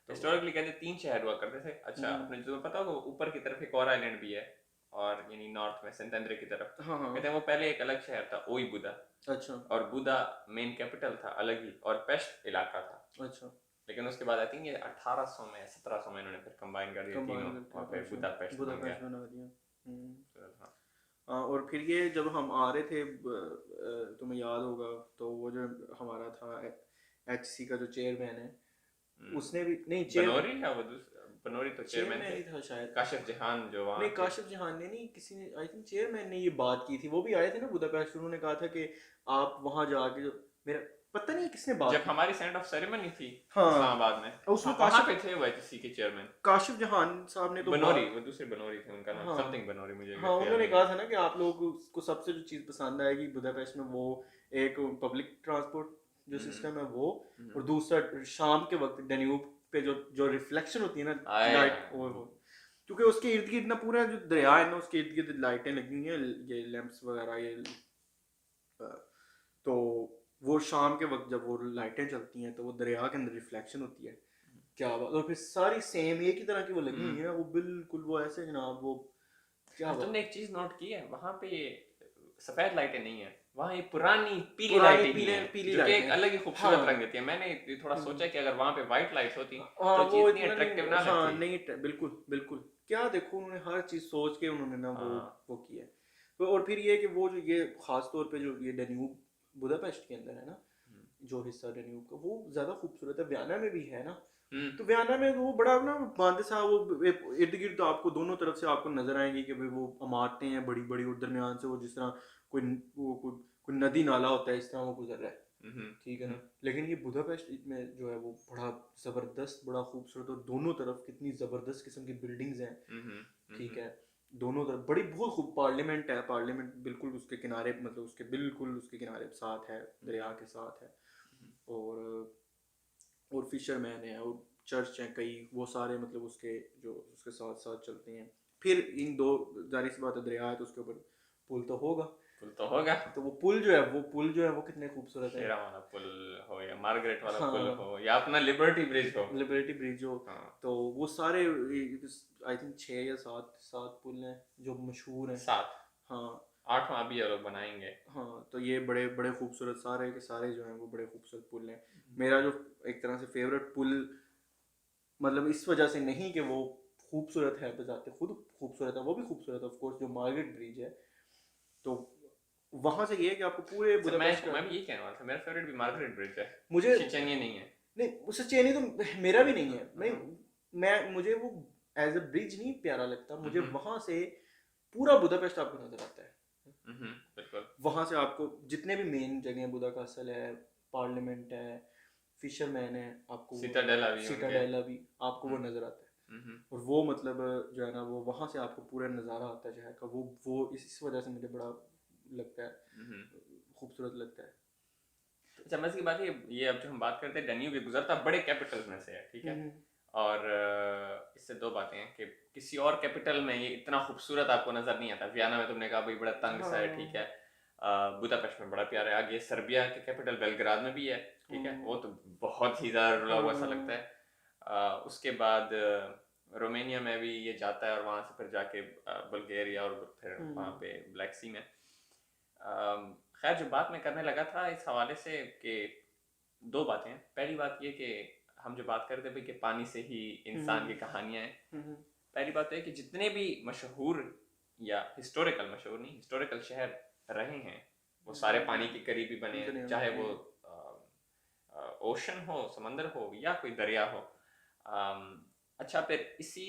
हिस्टोरिकली कहते 3 शहर हुआ करते थे। अच्छा अपने जो पता होगा ऊपर की तरफ एक और आइलैंड भी है, और यानी नॉर्थ में सेंट एंड्रे की तरफ, कहते हैं वो पहले एक अलग शहर था ओई बुदा। अच्छा। और बुदा मेन कैपिटल था अलग ही, और पेस्ट इलाका था। अच्छा। लेकिन उसके बाद आई थिंक ये 1800 में 1700 में इन्होंने फिर कंबाइन कर दिया तीनों और फिर बुदापेस्ट बन गया। हाँ और फिर ये जब हम आ रहे थे तुम्हें याद होगा तो वो जो हमारा था HC का जो चेयरमैन है उसने भी नहीं बनोरी तो चेयरमैन ही था शायद, काशिफ जहान जो वहाँ नहीं काशिफ जहान ने नहीं, किसी ने आई थिंक चेयरमैन ने ये बात की थी, वो भी आए थे ना बुदापेस्ट, उन्होंने कहा था कि आप वहाँ जाके जो मेरा पता नहीं किसने बात, जब हमारी सेंड ऑफ सेरेमनी थी हाँ इस्लामाबाद में, उसमें वहाँ पे थे वो HC के चेयरमैन काशिफ जहान साहब ने तो बनोरी, वो दूसरे बनोरी थे उनका नाम, समथिंग बनोरी मुझे। हाँ उन्होंने कहा था ना कि आप लोगों को सबसे जो चीज़ पसंद आएगी बुदापेस्ट में वो एक पब्लिक ट्रांसपोर्ट जो सिस्टम है वो, और दूसरा शाम के वक्त डन्यूब पे जो रिफ्लेक्शन होती है ना लाइट, और क्योंकि उसके इर्द गिर्द ना पूरा जो दरिया है ना उसके इर्द गिर्द लाइटें लगी हुई हैं, ये लैंप्स वगैरह ये, तो वो शाम के वक्त जब वो लाइटें चलती हैं तो वो दरिया के अंदर रिफ्लेक्शन होती है, क्या बात। और फिर सारी सेम एक ही तरह की वो लगी हुई है, वो बिल्कुल वो ऐसे जनाब वो क्या बात। तुमने एक चीज नोट की है, वहाँ पे सफेद लाइटें नहीं है, वहाँ ये पुरानी पीली लाइटें जो कि एक अलग ही खूबसूरत रंग देती है। मैंने थोड़ा सोचा कि अगर वहाँ पे व्हाइट लाइट्स होती तो चीज इतनी अट्रैक्टिव ना लगती। नहीं बिल्कुल क्या देखो उन्होंने हर चीज सोच के उन्होंने ना वो किया है। तो और फिर ये कि वो जो ये खास तौर पे जो ये डन्यूब बुदापेस्ट के अंदर है ना जो हिस्सा डन्यूब का वो ज्यादा खूबसूरत है, वियना में भी है ना, तो वियना में वो बड़ा ना बांदे साहब वो इर्द गिर्द तो आपको दोनों तरफ से आपको नजर आएंगी कि भाई वो इमारतें हैं बड़ी बड़ी और दरमियान से वो जिस तरह कोई नदी नाला होता है इस तरह वो गुजर रहा है, ठीक है ना। लेकिन ये बुदापेस्ट में जो है वो बड़ा ज़बरदस्त बड़ा खूबसूरत और दोनों तरफ कितनी ज़बरदस्त किस्म की बिल्डिंग्स हैं, ठीक है। दोनों तरफ बड़ी बहुत खूब पार्लियामेंट है, पार्लियामेंट बिल्कुल उसके किनारे मतलब उसके बिल्कुल उसके किनारे साथ है, दरिया के साथ है। और फिशरमैन है और चर्च हैं कई, वो सारे मतलब उसके जो उसके साथ साथ चलते हैं। फिर इन दो जाहिर सी बात है दरिया है तो उसके ऊपर पुल तो होगा, तो वो पुल जो है वो कितने खूबसूरत है। शेरा वाला पुल हो या मार्गरेट वाला हाँ, पुल हो या अपना लिबर्टी ब्रिज हो, हो, तो वो सारे आई थिंक 6 या 7 पुल हैं जो मशहूर हैं। 7, हाँ 8वां भी ये लोग बनाएंगे। हाँ, तो ये बड़े बड़े खूबसूरत सारे के सारे जो हैं वो बड़े खूबसूरत पुल हैं। मेरा जो एक तरह से फेवरेट पुल मतलब इस वजह से नहीं कि वो खूबसूरत है बजाते खुद खूबसूरत है, वो भी खूबसूरत है ऑफ कोर्स, जो मार्गरेट ब्रिज है। तो वहां से ये है कि आपको पूरे बुदापेस्ट का, मैं भी यही कहने वाला था, मेरा फेवरेट भी मार्गरेट ब्रिज है, मुझे चिचेनी नहीं है। नहीं उससे चेनी तो मेरा भी नहीं है, मैं मुझे वो एज अ ब्रिज नहीं प्यारा लगता मुझे। वहां से पूरा बुदापेस्ट आपको नजर आता है। बिल्कुल वहां से आपको जितने भी मेन जगह हैं, बुदा कासल है, पार्लियामेंट है, फिशरमैन है, आपको सिटाडेला भी आपको वो नजर आता है। और वो मतलब जो है ना वो वहां से आपको पूरा नज़ारा आता है शहर का, वो इस वजह से मुझे बड़ा लगता है, खूबसूरत लगता है। अच्छा मजे की बात है, ये अब जो हम बात करते हैं डेन्यूब ये गुजरता बड़े कैपिटल्स में से है, ठीक है। और इससे दो बातें हैं कि किसी और कैपिटल में ये इतना खूबसूरत आपको नजर नहीं आता। वियना में तुमने कहा भाई बड़ा तंग सा है, ठीक है। बुदापेस्ट में बड़ा प्यारा है। आगे सर्बिया के कैपिटल बेलग्राद में भी है, ठीक है, वो तो बहुत ही ज़्यादा रुला हुआ सा लगता है। उसके बाद रोमानिया में भी ये जाता है और वहाँ से फिर जाके बल्गेरिया और फिर वहाँ पे ब्लैक सी में। खैर जो बात मैं करने लगा था इस हवाले से कि दो बातें हैं। पहली बात ये कि हम जो बात करते भाई कि पानी से ही इंसान की कहानियां हैं। पहली बात तो है कि जितने भी मशहूर या हिस्टोरिकल शहर रहे हैं वो सारे पानी के करीब ही बने हैं, चाहे वो ओशन हो, समंदर हो या कोई दरिया हो। अच्छा फिर इसी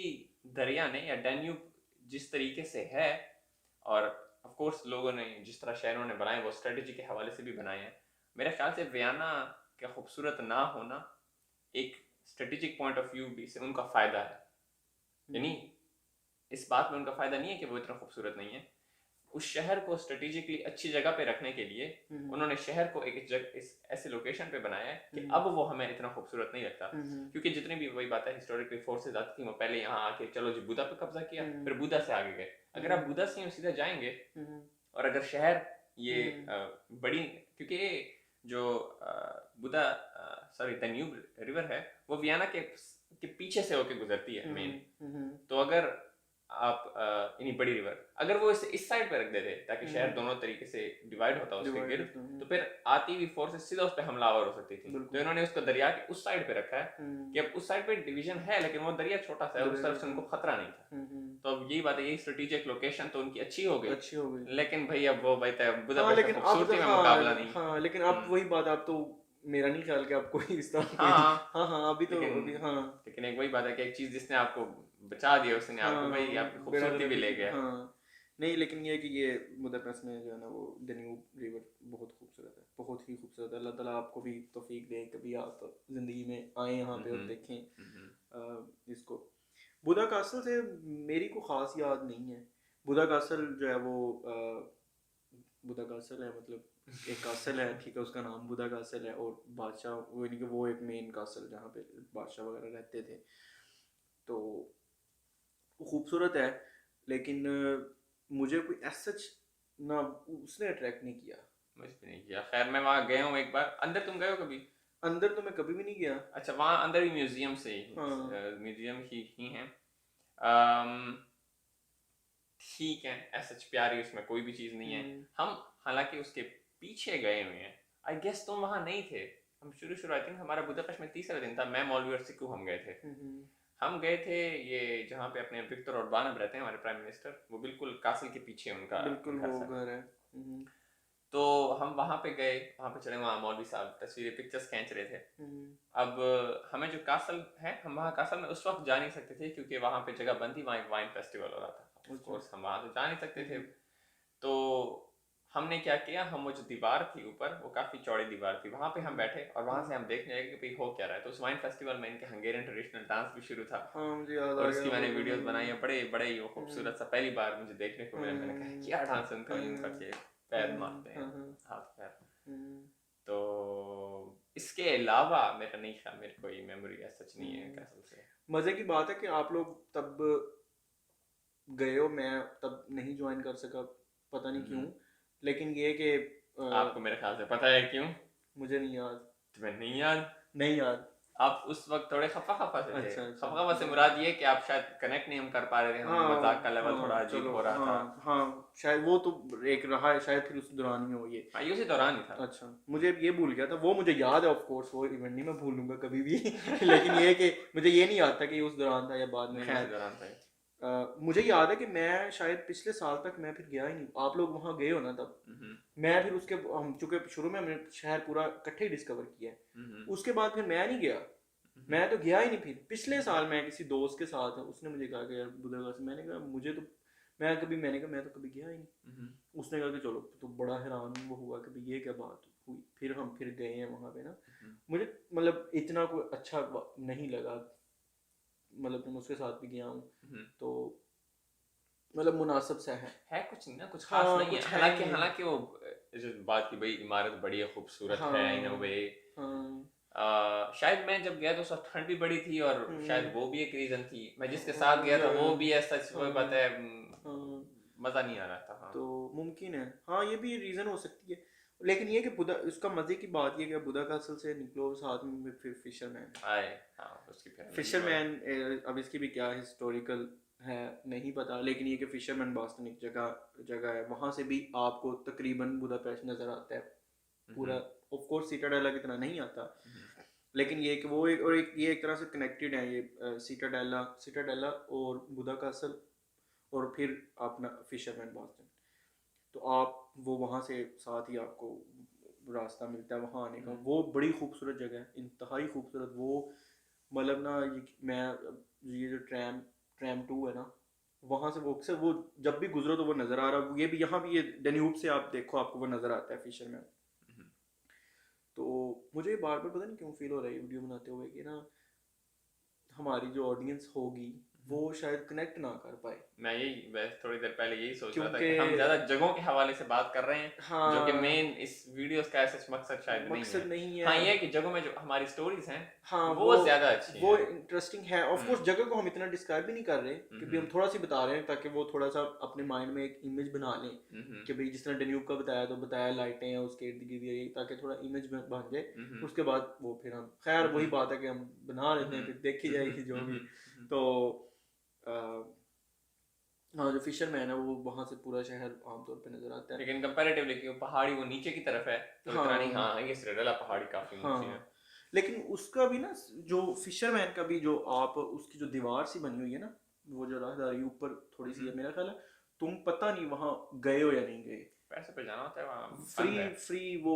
दरिया ने या डैन्यूब जिस तरीके से है, और ऑफ कोर्स लोगों ने जिस तरह शहरों ने बनाए वो स्ट्रेटजी के हवाले से भी बनाए हैं। मेरे ख्याल से वियना का खूबसूरत ना होना एक स्ट्रेटेजिक पॉइंट ऑफ व्यू भी से उनका फ़ायदा है। यानी इस बात में उनका फ़ायदा नहीं है कि वो इतना खूबसूरत नहीं है। उस शहर को स्ट्रेटेजिकली अच्छी जगह पे रखने के लिए उन्होंने शहर को इस ऐसे लोकेशन पे बनाया है कि अब वो हमें इतना खूबसूरत नहीं लगता। क्योंकि जितनी भी वही बात है हिस्टोरिकली फोर्सेज आती थी वो पहले यहाँ आके चलो जी बुदा पे कब्जा किया, फिर बुदा से आगे गए। अगर आप बुदा से सीधे जाएंगे और अगर शहर ये बड़ी, क्योंकि जो बुदा डैन्यूब रिवर है वो वियना के पीछे से होके गुजरती है मेन। तो अगर आप इन्हीं बड़ी रिवर अगर वो इस साइड पे रख देते ताकि शहर दोनों तरीके से डिवाइड होता उसके गिर्द, तो फिर आती हुई फोर्सेस सीधा उस पे हमलावर हो सकती थी। तो इन्होंने उसको दरिया के उस साइड पे रखा है कि अब उस साइड पे डिवीजन है लेकिन वो दरिया छोटा सा है, उस तरफ से उनको खतरा नहीं था। तो अब यही बात है, यही स्ट्रेटेजिक लोकेशन तो उनकी अच्छी हो गई, लेकिन भाई अब वो भाई बुदापेस्ट की खूबसूरती में मुकाबला नहीं। हाँ लेकिन आप वही बात, आप तो मेरा नहीं ख्याल कि आपको इस तरह हाँ अभी तो अभी लेकिन एक वही बात है कि एक चीज जिसने आपको बचा दिया उसने आपको भाई आपकी खूबसूरती भी ले गया। नहीं लेकिन ये कि ये बुदापेस्ट में जो है ना वो डैन्यूब रिवर बहुत खूबसूरत है, बहुत ही खूबसूरत है। अल्लाह ताला आपको भी तौफीक दे कभी आप ज़िंदगी में आए यहाँ पे और देखें इसको। बुदा कासल से मेरी को ख़ास याद नहीं है। बुदा कासल जो है वो बुदा कासल है मतलब एक कासल है, ठीक है, उसका नाम बुदा कासल है और बादशाह वो यानी कि वो एक मेन कासल जहाँ पे बादशाह वगैरह रहते थे। तो खूबसूरत है लेकिन मुझे कोई ऐसा ना उसने अट्रैक्ट नहीं किया। मुझे भी नहीं किया। खैर मैं वहाँ गया हूँ एक बार। अंदर तुम गए हो कभी? अंदर तो मैं कभी भी नहीं गया। अच्छा वहाँ अंदर भी म्यूजियम से म्यूजियम ही हैं। ठीक है ऐसा प्यारी उसमें कोई भी चीज़ नहीं है। हम हालांकि उसके पीछे गए हुए हैं। आई गेस तुम वहाँ नहीं थे। हम शुरू आई थिंक हमारा बुदापेस्ट में तीसरा दिन था, मैं मौलवी और सिक्कू हम गए थे। हम गए थे ये जहाँ पे अपने विक्टर ओरबान अब रहते हैं हमारे प्राइम मिनिस्टर, वो बिल्कुल कासल के पीछे उनका बिल्कुल वो घर है। तो हम वहाँ पे गए, वहाँ पे चले, वहाँ मौलवी साहब तस्वीरें पिक्चर्स खींच रहे थे। अब हमें जो कासल है, हम वहाँ कासल में उस वक्त जा नहीं सकते थे क्योंकि वहाँ पे जगह बंद थी, वहाँ एक वाइन फेस्टिवल हो रहा था। ऑफ कोर्स हम वहाँ तो जा नहीं सकते थे। तो हमने क्या किया, हम वो जो दीवार थी ऊपर, वो काफ़ी चौड़ी दीवार थी, वहाँ पे हम बैठे और वहाँ से हम देखने लगे कि भाई हो क्या रहा है। तो उस वाइन फेस्टिवल में इनके हंगेरियन ट्रेडिशनल डांस भी शुरू था। हाँ मुझे याद आ और गया उसकी मैंने वो। वीडियोस बनाई है, बड़े बड़े ही वो खूबसूरत सा, पहली बार मुझे देखने को मिला। मैंने कहा क्या डांस उनका, उनका के पैर मारते हैं, हाथ पैर। तो इसके अलावा मेरा नहीं ख्याल, मेरे कोई मेमोरी ऐसा सच नहीं है कैसल से। मजे की बात है कि आप लोग तब गए हो, मैं तब नहीं ज्वाइन कर सका, पता नहीं क्यों। लेकिन ये कि आपको मेरे ख्याल से पता है क्यों? मुझे नहीं याद। तुम्हें नहीं याद? नहीं याद। आप उस वक्त थोड़े खफा खफा से थे। अच्छा, अच्छा। खफा खफा से मुराद ये कि आप शायद कनेक्ट नहीं हम कर पा रहे थे, हम मजाक का लेवल थोड़ा अजीब चलो, हो रहा था। हाँ शायद वो तो एक रहा है, शायद फिर उस दौरान ही हो ये। हाँ, ये उसी दौरान ही था। अच्छा, मुझे ये भूल गया था, वो मुझे याद है ऑफ कोर्स, वो इवेंट नहीं मैं भूलूंगा कभी भी लेकिन ये कि मुझे ये नहीं याद था कि ये उस दौरान था या बाद में। नहीं, उसी दौरान था। मुझे याद है कि मैं शायद पिछले साल तक मैं फिर गया ही नहीं, आप लोग वहाँ गए हो ना तब। मैं फिर उसके, हम चूंकि शुरू में हमने शहर पूरा इकट्ठे ही डिस्कवर किया है, उसके बाद फिर मैं नहीं गया, मैं तो गया ही नहीं। फिर पिछले साल मैं किसी दोस्त के साथ, उसने मुझे कहा कि यार बुधवार से, मैंने कहा मुझे तो, मैंने कहा मैं तो कभी गया ही नहीं। उसने कहा कि चलो, तो बड़ा हैरान वो हुआ कि भाई ये क्या बात हुई। फिर हम फिर गए हैं वहाँ पे ना, मुझे मतलब इतना कोई अच्छा नहीं लगा, मतलब मैं उसके साथ भी गया हूँ तो मतलब मुनासिब सा है कुछ नहीं ना, कुछ खास नहीं है। हालांकि वो जो बात की भाई इमारत बड़ी है, खूबसूरत है इन अ वे। शायद मैं जब गया तो उस वक्त ठंड भी बड़ी थी और शायद वो भी एक रीजन थी। मैं जिसके साथ गया था वो भी ऐसा, कोई बात है, मजा नहीं आ रहा था। हाँ, तो मुमकिन है, हाँ ये भी रीजन हो सकती है। लेकिन ये कि बुधा, उसका मजे की बात ये कि बुधा कासल से निकलो, साथ में फिर फिशरमैन आए। हाँ, उसकी फिशरमैन, अब इसकी भी क्या हिस्टोरिकल है नहीं पता, लेकिन ये कि फिशरमैन बॉस्टन एक जगह है, वहाँ से भी आपको तकरीबन बुदापेस्ट नज़र आता है पूरा। ऑफ कोर्स सिटाडेला की तरह नहीं आता, लेकिन ये कि वो ये एक तरह से कनेक्टेड है, ये सिटाडेला और बुधा कासल और फिर अपना फिशरमैन बॉस्टन। तो आप वो वहाँ से साथ ही आपको रास्ता मिलता है वहाँ आने का। वो बड़ी खूबसूरत जगह है, इंतहाई खूबसूरत। वो मतलब ना, ये जो ट्रैम 2 है ना, वहाँ से वो अक्सर वो जब भी गुजरो तो वो नज़र आ रहा। ये भी यहाँ भी ये डेन्यूब से आप देखो, आपको वो नज़र आता है फिशरमैन। तो मुझे बार बार पता नहीं क्यों फील हो रहा है वीडियो बनाते हुए कि ना हमारी जो ऑडियंस होगी वो शायद कनेक्ट ना कर पाए। मैं थोड़ी देर पहले यही सोच रहा था कि हम ज्यादा जगहों के हवाले से बात कर रहे हैं, हाँ, जो कि मेन इस वीडियोस का ऐसा मकसद शायद नहीं है। हाँ, ये कि जगहों में जो हमारी स्टोरीज हैं, हाँ, वो ज्यादा अच्छी वो इंटरेस्टिंग है। ऑफ कोर्स जगह को हम इतना डिस्क्राइब भी नहीं कर रहे, क्योंकि हम थोड़ा सी बता रहे हैं ताकि वो थोड़ा सा अपने माइंड में एक इमेज बना लें कि भाई जिस तरह डेन्यूब का बताया, तो बताया लाइटें हैं उसके इर्द गिर्द, ताकि थोड़ा इमेज बन जाए। उसके बाद वो फिर हम, खैर वही बात है कि हम बना लेते हैं, फिर देखी जाएगी जो भी। तो हाँ, जो फिशरमैन है वो वहाँ से पूरा शहर आमतौर पे नजर आता है, लेकिन कंपैरेटिवली कि पहाड़ी वो नीचे की तरफ है तो इतना नहीं। हाँ, ये सिटाडेला पहाड़ी काफी ऊंची है। लेकिन उसका भी ना, जो फिशरमैन का भी जो आप उसकी जो दीवार सी बनी हुई है ना, वो जो राहदारी ऊपर थोड़ी सी है, मेरा ख्याल है तुम पता नहीं वहाँ गए हो या नहीं गए। पैसे पे जाना होता है वहाँ, फ्री वो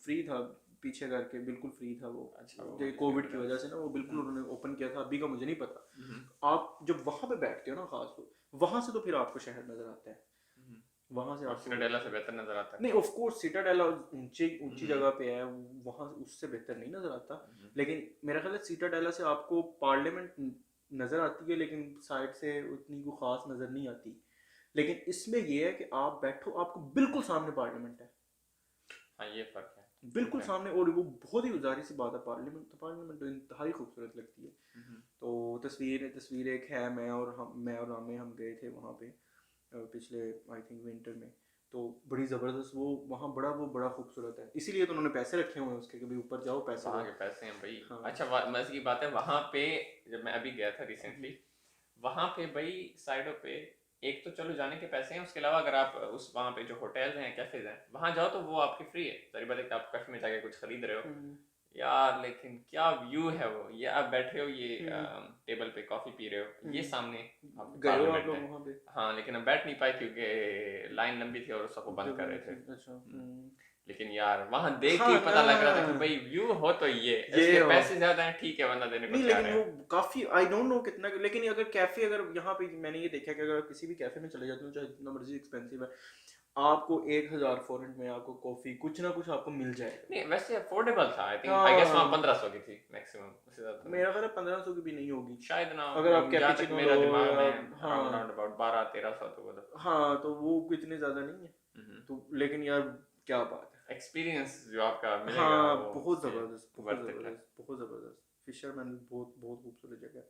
फ्री था पीछे करके, बिल्कुल फ्री था वो। अच्छा, कोविड की वजह से ना वो बिल्कुल उन्होंने ओपन किया था, अभी का मुझे नहीं पता। आप जब वहाँ पे बैठते हो ना, खास तो वहाँ से तो फिर आपको शहर नजर आता है, वहाँ से आपको सिटाडेला से बेहतर नजर आता है। नहीं, ऑफ कोर्स सिटाडेला ऊंची जगह पे है, वहाँ उससे बेहतर नहीं नजर आता। लेकिन मेरा ख्याल है सिटाडेला से आपको पार्लियामेंट नजर आती है, लेकिन साइड से उतनी कोई खास नजर नहीं आती। लेकिन इसमें यह है कि आप बैठो, आपको बिल्कुल सामने पार्लियामेंट है। हाँ, ये फर्क है, बिल्कुल सामने। और वो बहुत ही जाहिर सी बात है, पार्लियामेंट तो इंतहाई खूबसूरत लगती है। तो तस्वीर एक है, मैं और रामे हम गए थे वहाँ पे पिछले आई थिंक विंटर में। तो बड़ी ज़बरदस्त वो वहाँ बड़ा खूबसूरत है, इसीलिए तो उन्होंने पैसे रखे हुए हैं उसके, कभी ऊपर जाओ पैसे वहाँ के पैसे हैं भाई। हाँ। अच्छा, मजे की बात है, वहाँ पे जब मैं अभी गया था रिसेंटली, वहाँ पे भाई साइडों पे एक तो चलो जाने के पैसे हैं, उसके अलावा अगर आप उस वहाँ पे जो होटल्स हैं, कैफेज हैं, वहाँ जाओ तो वो आपकी फ्री है। सारी बात है कि आप कैफे में जाके कुछ खरीद रहे हो यार लेकिन क्या व्यू है वो, ये आप बैठे हो, ये टेबल पे कॉफी पी रहे हो, ये सामने गए हो आप पार्लियामेंट लोग है। वहाँ पे? हाँ लेकिन हम बैठ नहीं पाए क्योंकि लाइन लंबी थी और सबको बंद कर रहे थे। अच्छा। लेकिन यार वहां देख के हाँ ही पता लग रहा था कि ना, भाई व्यू हो तो ये इसके हो पैसे ज्यादा हैं, ठीक है, बंदा देने को नहीं, तैयार लेकिन है। वो काफी आई डोंट नो कितना, लेकिन अगर कैफे, अगर यहाँ पे मैंने ये देखा कि अगर आप किसी भी कैफे में चले जाते हो, चाहे जितना मर्जी एक्सपेंसिव है, आपको 1000 फॉरेन में आपको कॉफी कुछ ना कुछ आपको मिल जाएगा। नहीं वैसे अफोर्डेबल था, आई थिंक, आई गेस वहाँ हाँ 1500 की थी मैक्सिमम, उससे ज्यादा तो नहीं। मेरा ख्याल है 1500 की भी नहीं होगी शायद ना, अगर आप जहाँ तक कैपेचिनो मेरा लो दिमाग या, में हाँ अराउंड अबाउट 1200-1300 तो वो तो। हाँ, तो वो इतने ज्यादा नहीं है तो, लेकिन यार क्या बात है, एक्सपीरियंस जो आपका मिलेगा हाँ वो बहुत जबरदस्त, बहुत वर्थ इट है। जबरदस्त, बहुत जबरदस्त। फिशरमैन बहुत बहुत खूबसूरत जगह है,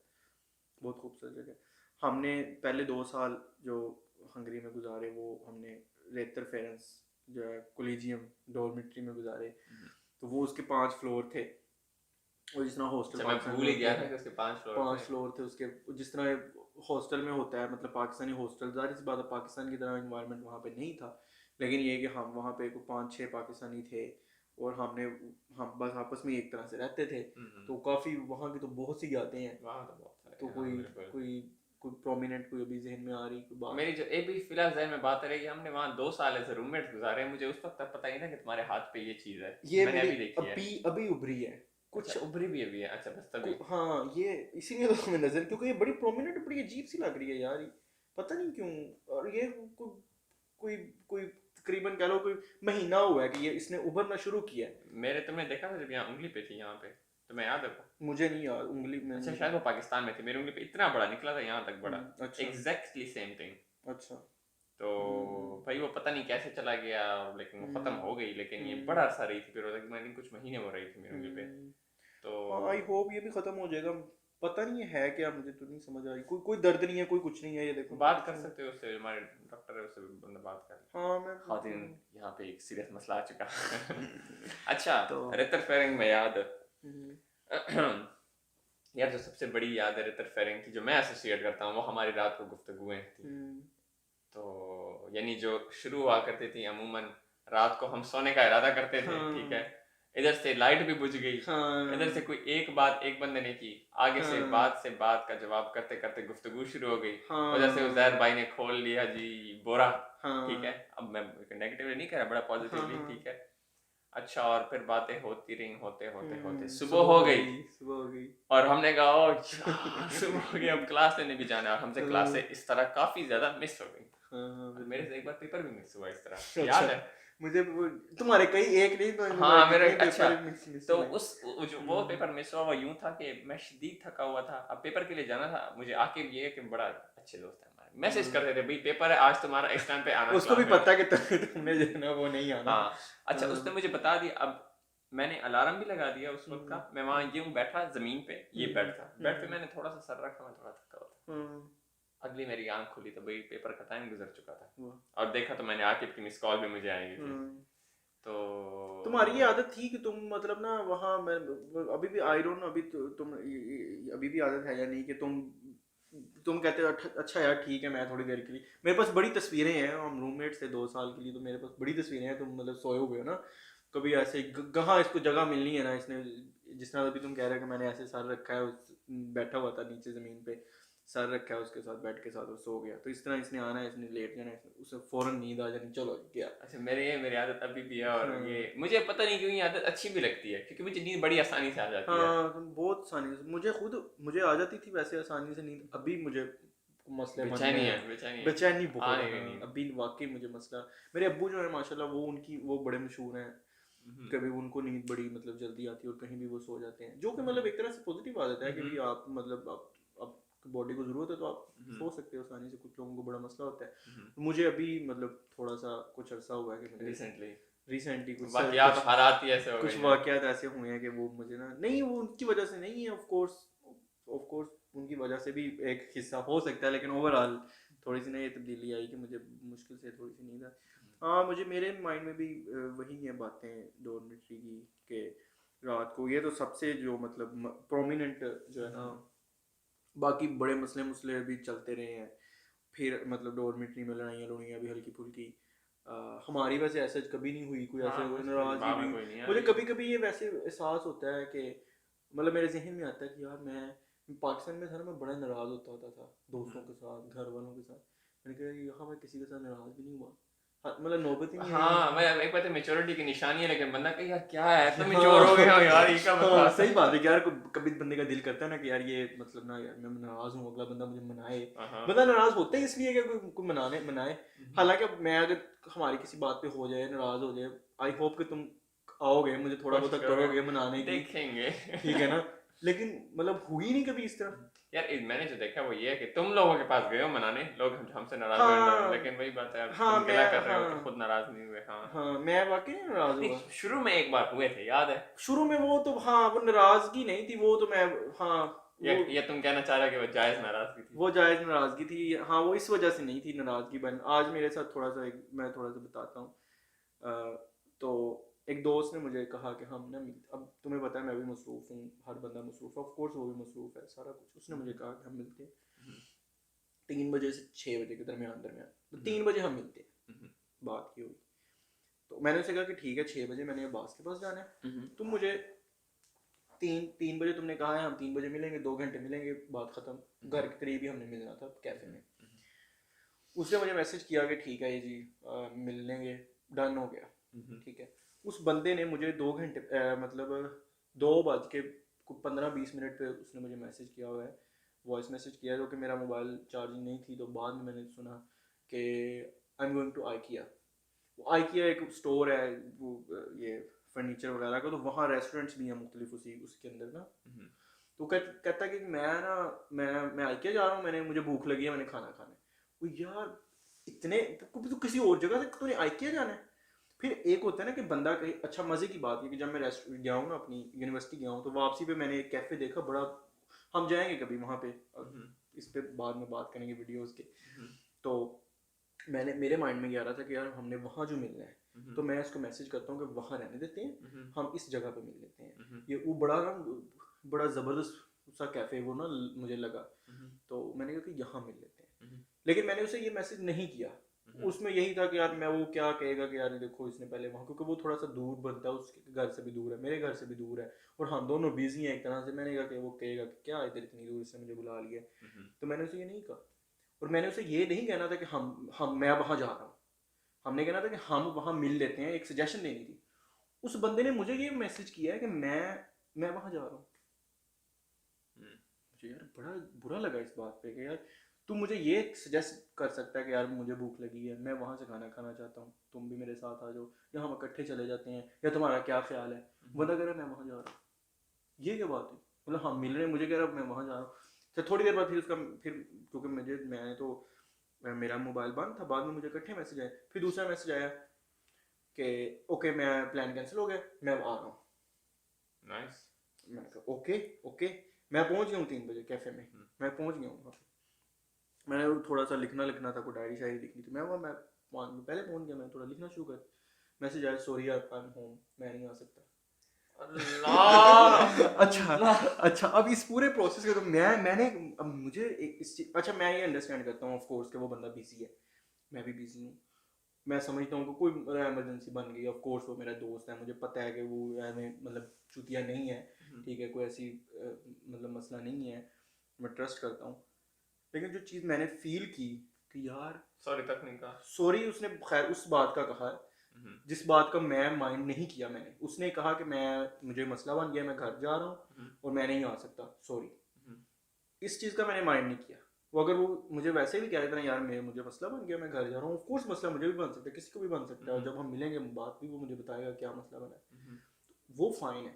बहुत खूबसूरत जगह। हमने पहले 2 साल जो हंगरी में गुजारे, वो हमने रेतर फेरेंस जो है कॉलेजियम डॉर्मिटरी में गुजारे। तो वो उसके 5 फ्लोर थे, और जिस तरह हॉस्टल अच्छा, मैं भूल ही गया था कि उसके 5 फ्लोर 5 थे। फ्लोर थे उसके, जिस तरह हॉस्टल में होता है, मतलब पाकिस्तानी हॉस्टल, जाहिर सी बात है पाकिस्तान की तरह इन्वायरमेंट वहाँ पे नहीं था, लेकिन ये कि हम वहाँ पे 5-6 पाकिस्तानी थे, और हम बस आपस में एक तरह से रहते थे। तो काफ़ी वहाँ की तो बहुत सी यादें हैं। वहाँ तो बहुत सारे, तो हाँ, कोई बिल्कुल। कोई कोई प्रोमिनेंट कोई अभी जहन में आ रही कोई बात? मेरी जो अभी फिलहाल जहन में बात रही, हमने वहाँ 2 साल ऐसे रूममेट गुजारे, मुझे उस वक्त तक पता ही ना कि तुम्हारे हाथ पे ये चीज है, ये मैंने मेरी अभी देखी है। अभी अभी उभरी है कुछ। अच्छा, उभरी भी अभी है, अच्छा बस तभी। हाँ ये इसीलिए तो हमें नजर, क्योंकि ये बड़ी प्रोमिनेंट, बड़ी अजीब सी लग रही है यार ये, पता नहीं क्यों। और ये कोई कोई तकरीबन कह लो कोई महीना हुआ है कि ये इसने उभरना शुरू किया है। मेरे तुमने देखा था जब यहाँ उंगली पे थी, यहाँ पे तुम्हें याद है वो? मुझे नहीं याद उंगली में। अच्छा शायद वो पाकिस्तान में थी, मेरी उंगली पे इतना बड़ा निकला था, यहाँ तक बड़ा, अच्छा एग्जैक्टली सेम थिंग। अच्छा। तो भाई वो पता नहीं कैसे चला गया, लेकिन वो खत्म हो गई, लेकिन ये बड़ा अरसा रही थी, फिर वो तकरीबन कुछ महीने हो रही थी मेरी उंगली पे। तो आई होप ये भी खत्म हो जाएगा, पता नहीं है क्या, मुझे तो नहीं समझ आ रही, कोई दर्द नहीं है, कोई कुछ नहीं है, ये देखो बात कर सकते हो उससे, हमारे डॉक्टर है, उससे भी बंदा बात कर। हाँ मैं खातिन यहाँ पे एक सीरियस मसला आ चुका अच्छा तो रितर फेरिंग में याद हम्म, यार जो सबसे बड़ी याद है रितर फेरिंग की जो मैं एसोसिएट करता हूँ, वो हमारी रात को गुफ्तगुएं थी। तो यानी जो शुरू हुआ करती थी अमूमन, रात को हम सोने का इरादा करते थे, ठीक है, इधर से लाइट भी बुझ गई, इधर से कोई एक बात एक बंदे ने की, आगे से बात का जवाब करते करते गुफ्तगू शुरू हो गई, उधर से उजैर भाई ने खोल लिया जी बोरा, ठीक है, अब मैं नेगेटिवली नहीं कह रहा, बड़ा पॉजिटिवली, ठीक है। अच्छा, और फिर बातें होती रही, होते होते होते सुबह हो गई, और हमने कहा ओ सुबह हो गई, अब क्लास लेने भी जाना है, और हमसे क्लासें इस तरह काफी ज्यादा मिस हो गई। मेरे से एक बार पेपर भी मिस हुआ इस तरह, याद है मुझे तुम्हारे कई एक नहीं तो हाँ मेरे, कितने अच्छा पेपर मिस तो हुए। जो वो पेपर मिस हुआ वो यूं था कि मैं शदीद थका हुआ था, अब पेपर के लिए जाना था मुझे, आके भी ये कि बड़ा अच्छे दोस्त है हमारे, मैसेज करते थे भाई पेपर है आज तुम्हारा, इस टाइम पे आना, उसको भी पता है कि तुमने जो है ना वो नहीं आना। हाँ अच्छा, उसने मुझे बता दिया, अब मैंने अलार्म भी लगा दिया उस वक्त का, मैं वहाँ यूं बैठा जमीन पे, ये बेड था, बेड पे मैंने थोड़ा सा सर रखा, मैं थोड़ा थका हुआ था, अगली मेरी आंख खुली तो भाई पेपर का टाइम गुजर चुका था, और देखा तो मैंने आकिब की मिस कॉल भी मुझे आई थी। तो तुम्हारी ये आदत थी कि तुम मतलब ना वहाँ, मैं अभी भी आई डोंट नो अभी तुम अभी भी आदत है या नहीं, कि तुम कहते हो अच्छा यार ठीक है मैं थोड़ी देर के लिए, मेरे पास बड़ी तस्वीरें हैं, हम रूममेट्स थे 2 साल के लिए, तो मेरे पास बड़ी तस्वीरें हैं, तुम मतलब सोए हुए हो ना कभी ऐसे, कहाँ इसको जगह मिलनी है ना, इसने जिस तरह अभी तुम कह रहे हो कि मैंने ऐसे सर रखा है, बैठा हुआ था नीचे ज़मीन पे, सर रखा है उसके साथ, बेड के साथ, और सो गया, तो इस तरह इसने आना है, इसने लेट जाना है, उसे फौरन नींद आ जानी, चलो गया। अच्छा मेरी आदत अभी भी है, और ये मुझे पता नहीं क्यों ये आदत अच्छी भी लगती है, क्योंकि मुझे नींद बड़ी आसानी से आ जाती है। हाँ बहुत आसानी से, मुझे आ जाती थी वैसे आसानी से नींद, अभी मुझे मसले बेचैनी बहुत है, अभी वाकई मुझे मसला। मेरे अब्बू जो है माशाल्लाह, वो उनकी वो बड़े मशहूर हैं, कभी उनको नींद बड़ी मतलब जल्दी आती है, और कहीं भी वो सो जाते हैं, जो कि मतलब एक तरह से पॉजिटिव आदत है कि भाई आप मतलब आप बॉडी को जरूरत है तो आप सो सकते हो आसानी से, कुछ लोगों को बड़ा मसला होता है। मुझे अभी मतलब थोड़ा सा कुछ अरसा हुआ है कि रिसेंटली कुछ हालात ही ऐसे हो कुछ गए वाकयात ऐसे हुए हैं कि वो मुझे ना, नहीं वो उनकी वजह से नहीं है, ऑफ कोर्स उनकी वजह से भी एक हिस्सा हो सकता है, लेकिन ओवरऑल थोड़ी सी ना ये तब्दीली आई कि मुझे मुश्किल से थोड़ी सी नींद आई। हाँ मुझे मेरे माइंड में भी वही है बातें डॉर्मिटरी की, के रात को ये तो सबसे जो मतलब प्रोमिनेंट जो है ना, बाकी बड़े मसले भी चलते रहे हैं, फिर मतलब डॉर्मिटरी में लड़ाइयाँ भी हल्की फुल्की, हमारी वैसे ऐसा कभी नहीं हुई, कोई ऐसे नाराज़गी दिमाग में नहीं कोई नहीं मुझे आई। कभी कभी ये वैसे एहसास होता है कि मतलब मेरे जहन में आता है कि यार मैं पाकिस्तान में था ना, मैं बड़ा नाराज़ होता था दोस्तों के साथ, घर वालों के साथ। मैंने कहा यहाँ मैं किसी के साथ नाराज़ भी नहीं हुआ। हाँ, मतलब नौबत ही नहीं आई हाँ मुझे। मैं एक बात है, मेच्योरिटी की निशानी है, लेकिन बंदा कहे यार क्या है, तुम हाँ मेच्योर हो गए हो यार, ये क्या हाँ बता। सही बात है कि यार कभी बंदे का दिल करता है ना कि यार ये मतलब ना यार मैं नाराज हूँ, अगला बंदा मुझे मनाए। हाँ। बंदा नाराज होता है इसलिए कि कोई मनाने मनाए। हालांकि अब मैं अगर हमारी किसी बात पे हो जाए, नाराज हो जाए, आई होप कि तुम आओगे मुझे थोड़ा कोशिश बहुत करोगे, करोगे मनाने की, देखेंगे। ठीक है ना। लेकिन मतलब हुई नहीं कभी इस तरह। यार मैंने जो देखा वो ये है कि तुम लोगों के पास गए हो मनाने, लोग हमसे नाराज हुए हाँ लेकिन वही बात है, यार हाँ तुम मैं गिला कर रहे हो कि हाँ खुद नाराज नहीं हुए। हाँ हाँ मैं वाकई नहीं नाराज नहीं, हुआ। शुरू में एक बार हुए थे याद है, शुरू में वो तो हाँ वो नाराजगी नहीं थी, वो तो मैं हाँ वो ये तुम कहना चाह रहे हो कि वो जायज नाराजगी थी। वो जायज नाराजगी थी। हाँ वो इस वजह से नहीं थी नाराजगी बन। आज मेरे साथ थोड़ा सा मैं थोड़ा सा बताता हूँ। तो एक दोस्त ने मुझे कहा कि हम ना अब तुम्हें पता है मैं भी मसरूफ़ हूँ, हर बंदा मसरूफ़ है, ऑफ कोर्स वो भी मसरूफ़ है सारा कुछ। उसने मुझे कहा कि हम मिलते हैं 3 बजे से 6 बजे के दरमियान दरमियान, तो 3 बजे हम मिलते हैं। बात की हुई तो मैंने उसे कहा कि ठीक है 6 बजे मैंने अब्बास के पास जाना है, तुम मुझे 3 बजे तुमने कहा है हम 3 बजे मिलेंगे, 2 घंटे मिलेंगे, बात खत्म। घर के करीब ही हमने मिलना था कैफे में। उसने मुझे मैसेज किया कि ठीक है ये जी मिल लेंगे, डन हो गया, ठीक है। उस बंदे ने मुझे 2 घंटे मतलब 2:15-20 पे उसने मुझे मैसेज किया हुआ है, वॉइस मैसेज किया है, जो कि मेरा मोबाइल चार्जिंग नहीं थी। तो बाद में मैंने सुना कि I am going to IKEA. IKEA एक स्टोर है वो ये फर्नीचर वगैरह का, तो वहाँ रेस्टोरेंट्स भी हैं मुख्तलिफ उसके अंदर ना। तो कहता है कि मैं आइकिया जा रहा हूँ, मुझे भूख लगी है, मैंने खाना खाना है। वो यार इतने तो किसी और जगह से तूने आइकिया जाना है। फिर एक होता है ना कि बंदा कहीं अच्छा, मज़े की बात है कि जब मैं रेस्टोरेंट गया हूँ ना, अपनी यूनिवर्सिटी गया हूँ, तो वापसी पे मैंने एक कैफ़े देखा बड़ा, हम जाएंगे कभी वहाँ पे, इस पे बाद में बात करेंगे वीडियोस के। तो मेरे माइंड में ये आ रहा था कि यार हमने वहाँ जो मिलना है, तो मैं इसको मैसेज करता हूँ कि वहाँ रहने देते हैं, हम इस जगह पे मिल लेते हैं। ये वो बड़ा ज़बरदस्त सा कैफ़े वो ना मुझे लगा। तो मैंने कहा कि यहाँ मिल लेते हैं। लेकिन मैंने उसे ये मैसेज नहीं किया, उसमें यही था कि यार मैं वो क्या कहेगा कि यार देखो इसने पहले वहाँ, क्योंकि वो थोड़ा सा दूर बनता है, उसके घर से भी दूर है, मेरे घर से भी दूर है, और हम दोनों बिजी हैं एक तरह से। मैंने कहा कि वो कहेगा कि क्या इधर इतनी दूर इसने मुझे बुला लिया। तो मैंने उसे ये नहीं कहा, और मैंने उसे ये नहीं कहना था कि हम मैं वहाँ जा रहा हूँ। हमने कहना था कि हम वहाँ मिल लेते हैं, एक सजेशन देनी थी। उस बंदे ने मुझे ये मैसेज किया है कि मैं वहाँ जा रहा हूँ। मुझे यार बड़ा बुरा लगा इस बात पे कि यार तू मुझे ये सजेस्ट कर सकता है कि यार मुझे भूख लगी है, मैं वहाँ से खाना खाना चाहता हूँ, तुम भी मेरे साथ आ जाओ, या हम इकट्ठे चले जाते हैं, या तुम्हारा क्या ख्याल है। बंदा कह रहा है मैं वहाँ जा रहा हूँ, ये क्या बात है। मतलब हम मिल रहे हैं, मुझे कह रहा मैं वहाँ जा रहा हूँ। तो थोड़ी देर बाद फिर क्योंकि मैंने तो मेरा मोबाइल बंद था, बाद में मुझे इकट्ठे मैसेज आए, फिर दूसरा मैसेज आया कि ओके मैं प्लान कैंसिल हो गया, मैं आ रहा हूँ। नाइस। मैंने कहा ओके ओके। मैं पहुँच गया हूँ 3 बजे कैफ़े में, मैं पहुँच गया हूँ। मैंने थोड़ा सा लिखना था, कोई डायरी शायरी लिखनी थी, मैं पहले पहुँच गया, मैं थोड़ा लिखना शुरू कर। मैसेज आया सॉरी आई एम होम, मैं नहीं आ सकता। अल्लाह अच्छा अच्छा, अब इस पूरे प्रोसेस के तो मैंने अब मुझे अच्छा मैं ये अंडरस्टैंड करता हूँ ऑफ कोर्स कि वो बंदा बिजी है, मैं भी बिजी हूँ। मैं समझता हूँ कि कोई इमरजेंसी बन गई, ऑफ कोर्स वो मेरा दोस्त है, मुझे पता है कि वो मतलब चुतिया नहीं है, ठीक है, कोई ऐसी मतलब मसला नहीं है, मैं ट्रस्ट करता हूँ। लेकिन जो चीज़ मैंने फील की कि यार सॉरी तक नहीं कहा। सॉरी उसने खैर उस बात का कहा जिस बात का मैं माइंड नहीं किया मैंने। उसने कहा कि मुझे मसला बन गया, मैं घर जा रहा हूँ और मैं नहीं आ सकता, सॉरी। इस चीज़ का मैंने माइंड नहीं किया। वो अगर वो मुझे वैसे भी कह देता ना यार मुझे मसला बन गया, मैं घर जा रहा हूँ, ऑफ कोर्स मसला मुझे भी बन सकता है, किसी को भी बन सकता है, और जब हम मिलेंगे बात भी वो मुझे बताएगा क्या मसला बना है, वो फाइन है।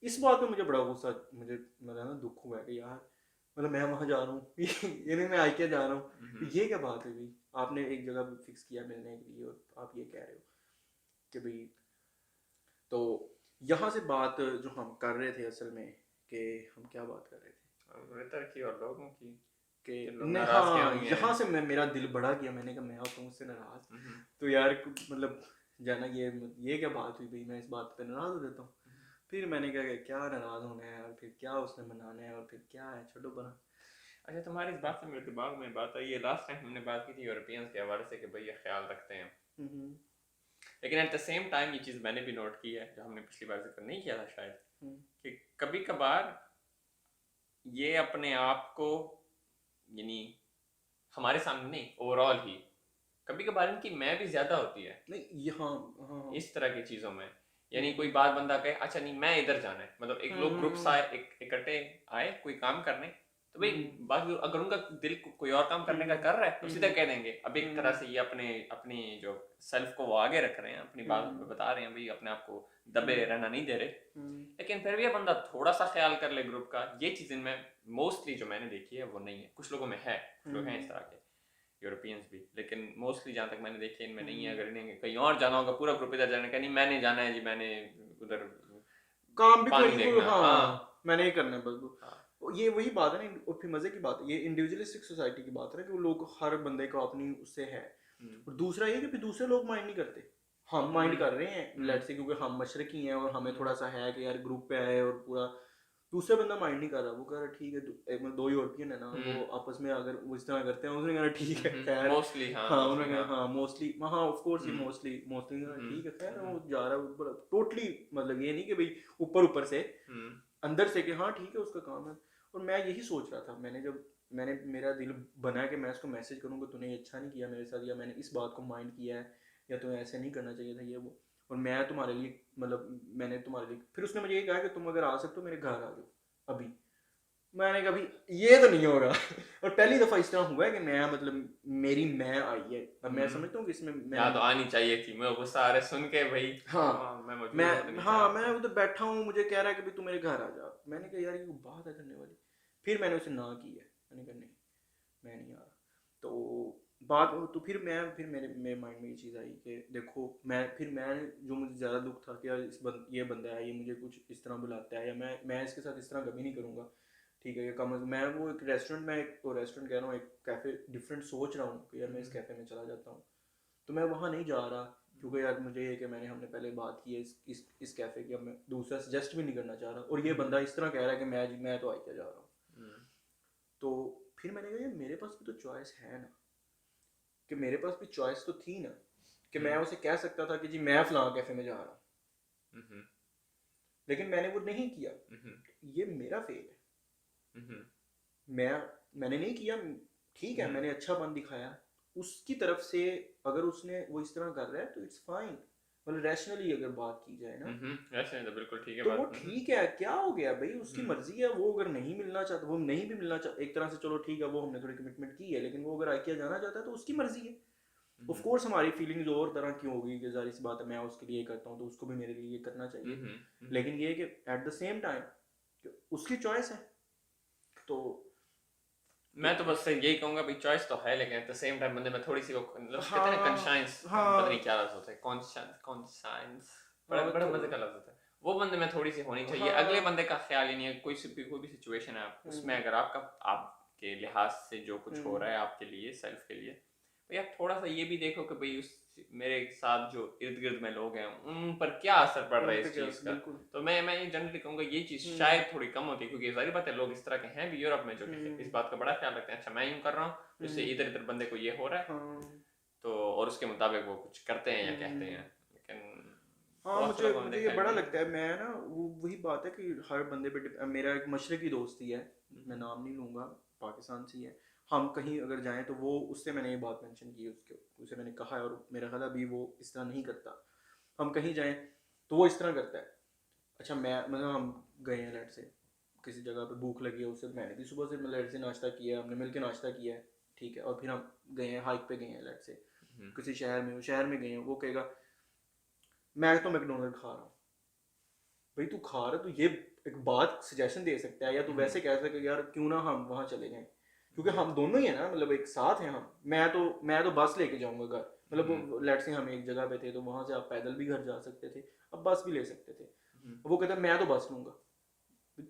इस बात पे मुझे बड़ा गुस्सा, मुझे मतलब ना दुख हुआ है कि यार मतलब मैं वहाँ जा रहा हूँ ये नहीं, मैं आइकिया जा रहा हूँ, ये क्या बात है भाई। आपने एक जगह फिक्स किया मिलने के लिए और आप ये कह रहे हो कि भाई। तो यहाँ से बात जो हम कर रहे थे असल में, कि हम क्या बात कर रहे थे बेहतर की और लोगों की कि लोग नहीं, नाराज क्या हाँ हुए यहाँ हैं। से मेरा दिल बड़ा गया। मैंने कहा मैं होता हूँ उससे नाराज, तो यार मतलब जाना ये क्या बात हुई भाई, मैं इस बात पे नाराज हो जाता हूँ। फिर मैंने कहा कि क्या नाराज होना है, और फिर क्या उसने मनाना है, और फिर क्या है, छोड़ो बना। अच्छा तुम्हारी इस बात से मेरे दिमाग में बात आई है, लास्ट टाइम हमने बात की थी यूरोपियंस के हवाले से कि भाई ये ख्याल रखते हैं, लेकिन एट द सेम टाइम ये चीज़ मैंने भी नोट की है, जो हमने पिछली बार जिक्र नहीं किया था शायद, कि कभी कभार ये अपने आप को, यानी हमारे सामने नहीं, ओवरऑल ही कभी कभार इनकी मैं भी ज्यादा होती है नहीं ये हाँ हाँ हाँ। इस तरह की चीजों में। यानी कोई बात बंदा कहे अच्छा नहीं मैं इधर जाना है, मतलब एक लोग ग्रुप्स आए, इकट्ठे आए कोई काम करने, तो भाई बाकी अगर उनका दिल कोई और काम करने का कर रहा है तो सीधा कह देंगे। अब एक तरह से ये अपने अपनी जो सेल्फ को वो आगे रख रहे हैं, अपनी बात बता रहे हैं, भाई अपने आप को दबे रहना नहीं दे रहे। लेकिन फिर भी ये बंदा थोड़ा सा ख्याल कर ले ग्रुप का, ये चीज इनमें मोस्टली जो मैंने देखी है वो नहीं है। कुछ लोगों में है, कुछ लोग हैं इस तरह के, यूरोपियंस भी, लेकिन मोस्टली जहाँ तक मैंने देखे इनमें नहीं है। अगर इन्हें कहीं और जाना होगा, पूरा ग्रुप इधर जाने का नहीं, मैंने जाना है जी, मैंने उधर काम भी पानी कोई देखना, हाँ मैंने ये करना है बस वो। हाँ। ये वही बात है ना, और फिर मजे की बात है, ये इंडिविजुअलिस्टिक सोसाइटी की बात है कि वो लोग हर बंदे को अपनी उससे है। और दूसरा ये कि फिर दूसरे लोग माइंड नहीं करते, हम माइंड कर रहे हैं लेट्स से, क्योंकि हम मशरकी हैं और हमें थोड़ा सा है कि यार ग्रुप पे आए और पूरा। दूसरा बंदा माइंड नहीं कर रहा, वो कह रहा ठीक है, एक मतलब 2 यूरोपियन है ना, वो आपस में अगर वो इस तरह करते हैं, उसने कहा ठीक है खैर, मोस्टली हाँ उन्होंने कहा हाँ मोस्टली, हाँ ऑफ कोर्स ये मोस्टली ठीक है खैर, वो जा रहा है टोटली, मतलब ये नहीं कि भाई ऊपर से, अंदर से कि हाँ ठीक है उसका काम है। और मैं यही सोच रहा था, मैंने मेरा दिल बना कि मैं इसको मैसेज करूँगा तूने ये अच्छा नहीं किया मेरे साथ, या मैंने इस बात को माइंड किया है, या तुम्हें ऐसे नहीं करना चाहिए था ये वो, और मैं तुम्हारे लिए मतलब मैंने तुम्हारे लिए, फिर उसने मुझे ये कहा कि तुम अगर आ सकते हो मेरे घर आ जाओ अभी। मैंने कभी ये तो नहीं होगा और पहली दफा इस तरह हुआ है कि मैं मतलब मेरी मैं आई है। अब मैं समझता हूँ कि इसमें मैं तो आनी चाहिए थी, मैं गुस्सा आ रहा सुन के भाई, हाँ मैं उधर तो बैठा हूँ, मुझे कह रहा है कि भाई तू मेरे घर आ जा। मैंने कहा यार ये बात है करने वाली, फिर मैंने उसे ना की है, मैंने कहा नहीं मैं नहीं आ रहा। तो बात तो फिर मेरे माइंड में ये चीज़ आई कि देखो मैं जो मुझे ज़्यादा दुख था कि यार ये बंदा है, ये मुझे कुछ इस तरह बुलाता है, या मैं इसके साथ इस तरह कभी नहीं करूँगा, ठीक है। ये कम मैं वो एक रेस्टोरेंट में एक रेस्टोरेंट कह रहा हूँ, एक कैफ़े डिफरेंट सोच रहा हूँ कि यार मैं इस कैफ़े में चला जाता हूँ, तो मैं वहाँ नहीं जा रहा, क्योंकि यार मुझे ये कि हमने पहले बात की है इस कैफ़े की, अब मैं दूसरा सजेस्ट भी नहीं करना चाह रहा, और ये बंदा इस तरह कह रहा है कि मैं तो आई क्या जा रहा हूँ। तो फिर मैंने कहा मेरे पास भी तो चॉइस है ना, कि मेरे पास भी चॉइस तो थी ना, कि मैं उसे कह सकता था कि जी मैं फलां कैफ़े में जा रहा हूँ, लेकिन मैंने वो नहीं किया। ये मेरा फेल है, मैंने नहीं किया, ठीक है मैंने अच्छा मन दिखाया, उसकी तरफ से अगर उसने वो इस तरह कर रहा है तो इट्स फाइन, मतलब रैशनली अगर बात की जाए ना, रैशनली तो बिल्कुल ठीक है तो बात। वो ठीक है, क्या हो गया भाई, उसकी मर्जी है, वो अगर नहीं मिलना चाहता, वो नहीं भी मिलना चाहता एक तरह से, चलो ठीक है वो हमने थोड़ी कमिटमेंट की है, लेकिन वो अगर आइकिया जाना चाहता है तो उसकी मर्जी है। ऑफ कोर्स हमारी फीलिंग्स और तरह की होगी कि जाहिर सी बात है, मैं उसके लिए करता हूँ तो उसको भी मेरे लिए ये करना चाहिए, लेकिन ये कि एट द सेम टाइम उसकी चॉइस है। तो मैं तो बस यही कहूंगा भाई चॉइस तो है, लेकिन एट द सेम टाइम बंदे में थोड़ी सी वो मतलब कहते हैं ना कॉन्शियस, पता नहीं क्या लफ्ज होता है, कॉन्शियस बड़ा मजे का लफ्ज होता है, वो बंदे में थोड़ी सी होनी चाहिए। अगले बंदे का ख्याल ही नहीं है, कोई भी सिचुएशन है उसमें अगर आपके लिहाज से जो कुछ हो रहा है आपके लिए सेल्फ के लिए, तो यार थोड़ा सा ये भी देखो कि भाई उस मेरे साथ जो इर्द गिर्द में लोग हैं उन पर क्या असर पड़ रहा है इस चीज का। तो मैं ये जनरली कहूंगा ये चीज शायद थोड़ी कम होती है, क्योंकि जाहिर बात है लोग इस तरह के हैं भी यूरोप में जो इस बात का बड़ा ख्याल रखते हैं, अच्छा मैं यूं कर रहा हूँ इससे इधर इधर बंदे को ये हो रहा है, तो और उसके मुताबिक वो कुछ करते हैं या कहते हैं। लेकिन हाँ मुझे ये बड़ा लगता है, मैं ना वही बात है कि हर बंदे पे, मेरा एक मशरकी दोस्त ही है, मैं नाम नहीं लूँगा, पाकिस्तान से ही है, हम कहीं अगर जाएं तो वो उससे मैंने ये बात मेंशन की, उसे मैंने कहा है, और मेरा ख्याल अभी वो इस तरह नहीं करता। हम कहीं जाएं तो वो इस तरह करता है, अच्छा मैं मतलब हम गए हैं लेट से किसी जगह पे, भूख लगी है उससे, मैंने भी सुबह से लेट से नाश्ता किया है, हमने मिलकर नाश्ता किया है, ठीक है, और फिर हम गए हैं हाइक पे गए हैं लेट से किसी शहर में गए हैं, वो कहेगा मैं तो मैकडोनल्ड खा रहा हूँ। भाई तू खा रहा तो ये एक बात सजेशन दे सकता है, या तू वैसे कह सकता है यार क्यों ना हम वहाँ चले जाएं, क्योंकि हम दोनों ही है ना, मतलब एक साथ हैं हम। मैं तो बस लेके जाऊंगा घर, मतलब लेट्स से हम एक जगह पे थे तो वहाँ से आप पैदल भी घर जा सकते थे, अब बस भी ले सकते थे। वो कहता है मैं तो बस लूंगा।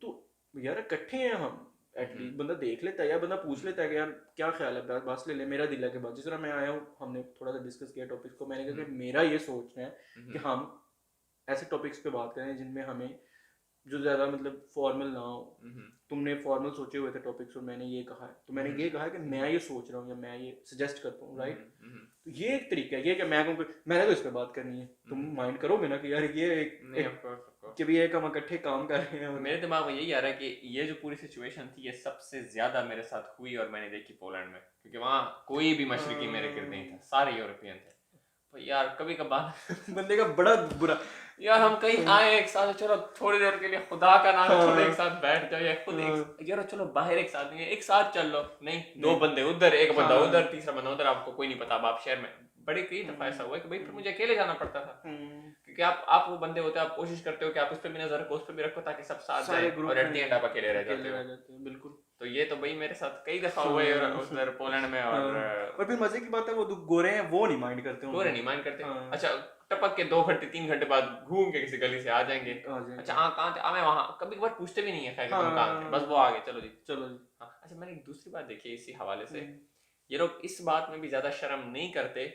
तो यार इकट्ठे हैं हम, एटलीस्ट बंदा देख लेता है या बंदा पूछ लेता है कि यार क्या ख्याल है बस ले ले, मेरा दिल है कि बस, जिस तरह मैं आया हूँ हमने थोड़ा सा डिस्कस किया टॉपिक्स को, मैंने कहा कि मेरा ये सोचना है कि हम ऐसे टॉपिक्स पे बात करें जो ज़्यादा मतलब फॉर्मल ना हो। तुमने फॉर्मल सोचे हुए थे टॉपिक्स और मैंने ये कहा है, तो मैंने ये कहा है कि मैं ये सोच रहा हूँ या मैं ये सजेस्ट करता हूँ, राइट। तो ये एक तरीका है, ये कि मैं कहूँ मैंने तो इस पर बात करनी है, तुम माइंड करोगे ना कि यार ये एक कि भी एक हम इकट्ठे काम कर रहे हैं। मेरे दिमाग में यही आ रहा है कि ये जो पूरी सिचुएशन थी ये सबसे ज्यादा मेरे साथ हुई और मैंने देखी पोलैंड में, क्योंकि वहाँ कोई भी मशरकी मेरे गिर्द नहीं था, सारे यूरोपियन थे। तो यार कभी कभार बंदे का बड़ा बुरा, यार हम कहीं आए एक साथ, चलो थोड़ी देर के लिए खुदा का नाम है थोड़े एक साथ बैठ जाओ, या खुद यार चलो बाहर एक साथ नहीं, एक साथ चल लो, नहीं दो बंदे उधर एक बंदा उधर तीसरा बंदा उधर, आपको कोई नहीं पता। अब आप शहर में बड़ी कई दफा ऐसा हुआ है कि भाई फिर मुझे अकेले जाना पड़ता था, क्योंकि आप वो बंदे होते हो, आप कोशिश करते हो कि आप उस पर भी नजर रखो उस पर भी रखो ताकि सब साथ जाए, और एट द एंड आप अकेले रह जाते हो। बिल्कुल। तो ये तो भाई मेरे साथ कई दफा हुआ है उधर पोलैंड में। और फिर मजे की बात है वो गोरे हैं वो नहीं माइंड करते, गोरे नहीं माइंड करते। अच्छा टपक के 2 घंटे 3 घंटे बाद घूम के किसी गली से आ जाएंगे, अच्छा हाँ कहाँ थे, मैं वहाँ, कभी कभार पूछते भी नहीं है खैर तुम कहाँ थे, बस वो आ गए चलो जी चलो जी। हाँ। अच्छा मैंने एक दूसरी बात देखी इसी हवाले से, ये लोग इस बात में भी ज्यादा शर्म नहीं करते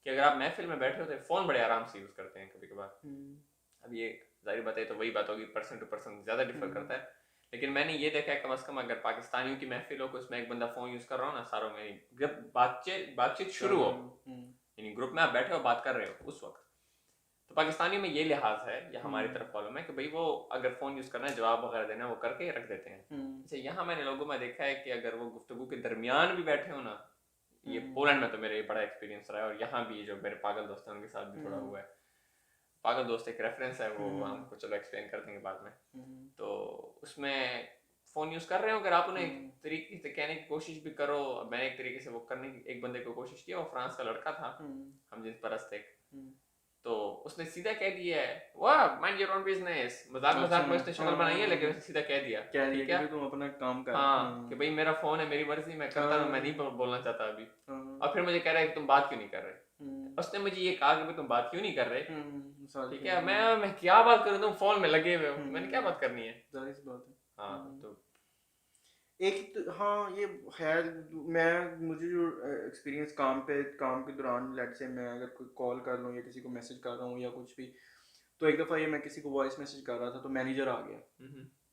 कि अगर आप महफिल में बैठे होते फोन बड़े आराम से यूज करते हैं कभी कभार। अब ये जाहिर बात है तो वही बात होगी, पर्सन टू पर्सन ज्यादा डिफर करता है, लेकिन मैंने ये देखा है कम से कम अगर पाकिस्तानियों की महफिल हो को उसमें एक बंदा फोन यूज कर रहा हो ना, सारों में जब बातचीत शुरू हो, यानी ग्रुप में आप बैठे हो बात कर रहे हो उस वक्त, तो पाकिस्तानियों में ये लिहाज है या हमारी तरफ फॉलो में कि भाई वो अगर फोन यूज करना है जवाब वगैरह देना है वो करके रख देते हैं। अच्छा यहाँ मैंने लोगों में देखा है कि अगर वो गुफ्तगू के दरमियान भी बैठे हो ना, ये पोलैंड में तो मेरा ये बड़ा एक्सपीरियंस रहा है, और यहाँ भी जो मेरे पागल दोस्त हैं उनके साथ भी थोड़ा हुआ है। पागल दोस्त एक रेफरेंस है, वो हमको चलो एक्सप्लेन कर देंगे बाद में। तो उसमें फोन यूज कर रहे हो, अगर आप उन्हें एक तरीके से कहने की कोशिश भी करो, मैंने एक तरीके से वो करने की एक बंदे को कोशिश की, वो फ्रांस का लड़का था, हम जिस परस्त थे, तो उसने सीधा कह दिया है वाह माइंड योर ओन बिजनेस, मजाक मजाक में उसने शक्ल बनाई है लेकिन उसने सीधा कह दिया ठीक है तुम अपना काम कर। हाँ कि भाई मेरा फोन है मेरी मर्जी मैं करता हूँ, मैं नहीं बोलना चाहता अभी। और फिर मुझे कह रहा है कि तुम बात क्यों नहीं कर रहे, उसने मुझे ये कहा कि भाई तुम बात क्यों नहीं कर रहे, ठीक है मैं क्या बात करूँ, तुम फोन में लगे हुए हो, मैंने क्या बात करनी है, जाहिर सी बात है। हाँ तो एक हाँ ये खैर मुझे जो एक्सपीरियंस काम के दौरान लेट से मैं अगर कोई कॉल कर लूँ या किसी को मैसेज कर रहा हूँ या कुछ भी, तो एक दफ़ा ये मैं किसी को वॉइस मैसेज कर रहा था तो मैनेजर आ गया,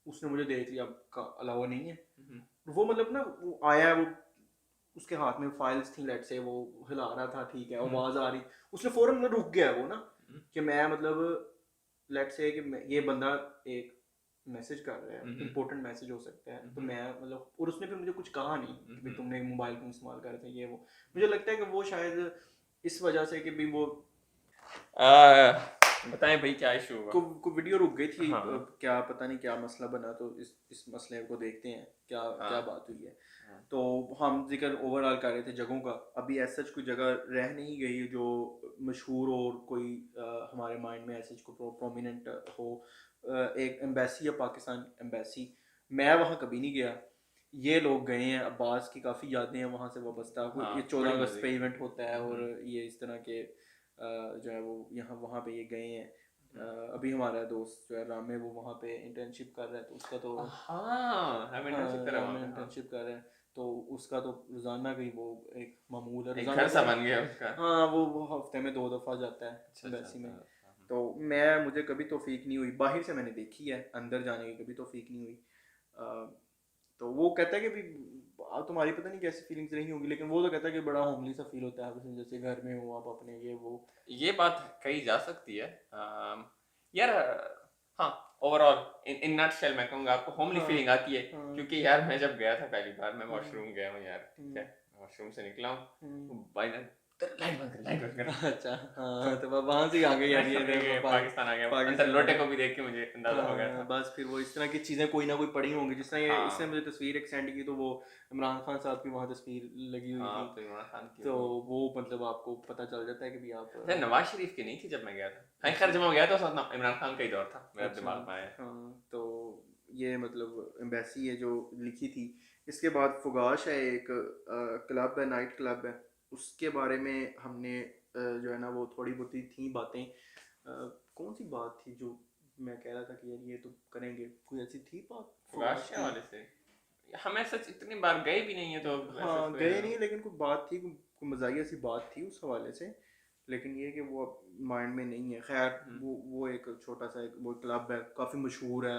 उसने मुझे देख लिया, आपका अलावा नहीं है, वो मतलब ना वो आया, वो उसके हाथ में फाइल्स थी लेट से, वो हिला रहा था, ठीक है आवाज़ आ रही, उसने फ़ौरन रुक गया वो ना कि मैं मतलब लेट से कि ये बंदा एक मैसेज कर रहा है, इंपॉर्टेंट मैसेज हो सकता है, तो मैं मतलब, और उसने फिर मुझे कुछ कहा नहीं कि तुमने मोबाइल क्यों इस्तेमाल कर रहे थे ये वो, मुझे लगता है कि वो शायद इस वजह से कि भी वो बताएं भाई क्या इशू हुआ, को वीडियो रुक गई थी, क्या पता नहीं क्या मसला बना, तो इस मसले को देखते हैं क्या बात हुई है। तो हम जिक्र ओवरऑल कर रहे थे जगहों का, अभी ऐसा कोई जगह रह नहीं गई जो मशहूर और कोई हमारे माइंड में ऐसा कोई प्रोमिनेंट हो। एक एम्बेसी है पाकिस्तान एम्बेसी, मैं वहाँ कभी नहीं गया, ये लोग गए हैं, अब्बास की काफ़ी यादें हैं वहाँ से वाबस्ता। ये 14 अगस्त पे इवेंट होता है और ये इस तरह के जो है वो यहाँ वहाँ पे ये गए हैं। अभी हमारा दोस्त जो है रामे वो वहाँ पे इंटर्नशिप कर रहा है, तो उसका तो हम इंटर्नशिप कर रहे हैं, तो उसका तो रोजाना कहीं वो एक मामूल है, घर सा बन गया उसका। हाँ वो हफ्ते में 2 दफ़ा जाता है एम्बेसी में। तो मुझे कभी तौफीक नहीं हुई, बाहर से मैंने देखी है, अंदर जाने की कभी तौफीक नहीं हुई। तो वो कहता है कि भी तुम्हारी पता नहीं कैसी फीलिंग्स रही होंगी, लेकिन वो तो कहता है कि बड़ा होमली सा फील होता है, जैसे घर में हो आप अपने, ये बात कही जा सकती है यार। हाँ ओवरऑल इन नटशेल मैं कहूँगा आपको होमली फीलिंग आती है, क्योंकि यार मैं जब गया था पहली बार, मैं वॉशरूम गया हूँ यार, ठीक है वॉशरूम से निकला हूँ, भाई लाइट बंद कर। अच्छा हाँ तो वहाँ से आ गई यार, ये पाकिस्तान आ गया, अंदर लोटे को भी देख के मुझे अंदाजा हो गया था। बस फिर वो इस तरह की चीज़ें कोई ना कोई पड़ी होंगी, जिस तरह इसने मुझे तस्वीर एक सेंड की, तो वो इमरान खान साहब की वहाँ तस्वीर लगी हुई थी, तो इमरान खान की, तो वो मतलब आपको पता चल जाता है कि भी आप नवाज शरीफ की नहीं थी जब मैं गया था, खैर जब मैं गया था तो इमरान खान का ही दौर था मेरे दिमाग में आया। तो ये मतलब एम्बेसी है जो लिखी थी। इसके बाद फुगाश है एक क्लब है, नाइट क्लब है, उसके बारे में हमने जो है ना वो थोड़ी बहुत थी बातें। कौन सी बात थी जो मैं कह रहा था कि यार ये तो करेंगे, कोई ऐसी थी बात फुगाश के वाले से? हमें सच इतनी बार गए भी नहीं है तो हाँ गए नहीं, लेकिन कोई बात थी, कोई मज़ाहिया सी बात थी उस हवाले से लेकिन ये कि वो माइंड में नहीं है। खैर वो एक छोटा सा एक वो क्लब है, काफ़ी मशहूर है,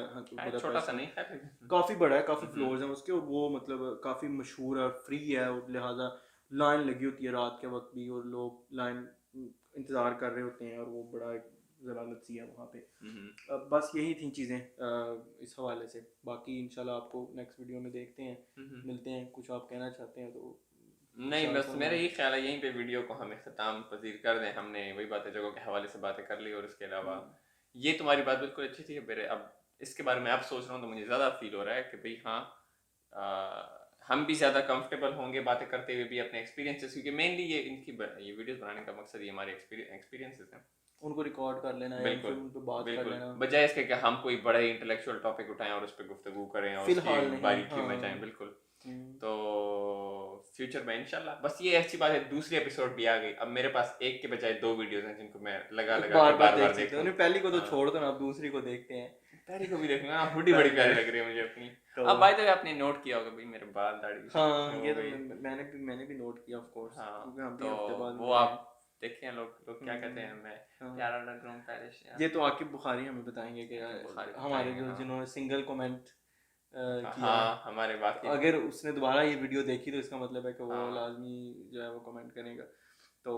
छोटा सा नहीं है, काफ़ी बड़ा है, काफ़ी फ्लोर्स हैं उसके, और वो मतलब काफ़ी मशहूर है और फ्री है, और लिहाजा लाइन लगी होती है रात के वक्त भी, और लोग लाइन इंतज़ार कर रहे होते हैं, और वो बड़ा एक ज़लालत सी है वहाँ पे। बस यही थी चीज़ें इस हवाले से। बाकी इंशाल्लाह आपको नेक्स्ट वीडियो में देखते हैं, मिलते हैं। कुछ आप कहना चाहते हैं तो? नहीं, बस मेरा यही ख्याल है यहीं पे वीडियो को हम इख्तिताम पजीर कर दें। हमने वही बातें जगहों के हवाले से बातें कर ली, और इसके अलावा ये तुम्हारी बात बिल्कुल अच्छी थी। मेरे अब इसके बारे में अब सोच रहा हूँ तो मुझे ज़्यादा फील हो रहा है कि भाई हाँ, हम भी ज़्यादा कंफर्टेबल होंगे बातें करते हुए भी अपने एक्सपीरियंसेस, क्योंकि मेनली ये ये वीडियोस बनाने का मकसद ये हमारे एक्सपीरियंसेस हैं, उनको रिकॉर्ड कर लेना है, बिल्कुल फिर उन पे बात कर लेना, बजाय इसके कि हम कोई बड़ा ही इंटेलेक्चुअल टॉपिक उठाएं और उस पर गुफ्तगू करें और फिलहाल उसकी नहीं। बारीकियों में जाएं। बिल्कुल। तो फ्यूचर में इंशाल्लाह, बस ये अच्छी बात है दूसरी एपिसोड भी आ गई। अब मेरे पास एक के बजाय 2 वीडियोस हैं जिनको मैं लगा के बार-बार देखता हूं। पहली को तो छोड़ दो ना, अब दूसरी को देखते हैं। पहली को भी देखूंगा। हुडी बड़ी प्यारी लग रही है मुझे अपनी। अब बाय द वे आपने नोट किया होगा भाई मेरे बाल दाढ़ी। हाँ, ये तो मैंने भी नोट किया ऑफ कोर्स, क्योंकि हम भी हफ्ते बाद वो आप देखें लोग क्या कहते हैं, मैं प्यारा लग रहा हूं पैरिश यार। ये तो आकिब बुखारी हमें बताएंगे कि हमारे जो जिन्होंने सिंगल कमेंट किया, हाँ हमारे बाकी, अगर उसने दोबारा ये वीडियो देखी तो इसका मतलब है कि वो लाजमी जो है वो कमेंट करेगा। तो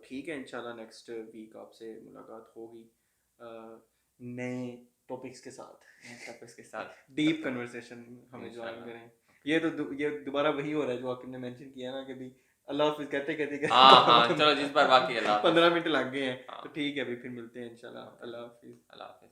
ठीक है, इंशाल्लाह नेक्स्ट वीक आपसे मुलाकात होगी नए टॉपिक्स के साथ डीप कन्वर्सेशन हमें ज्वाइन करें। ये दोबारा वही हो रहा है जो आपने मेंशन किया ना कि भी अल्लाह हाफिज़ कहते चलो जिस बार बाकी 15 मिनट लग गए हैं, तो ठीक है अभी फिर मिलते हैं इंशाल्लाह। अल्लाह हाफिज़।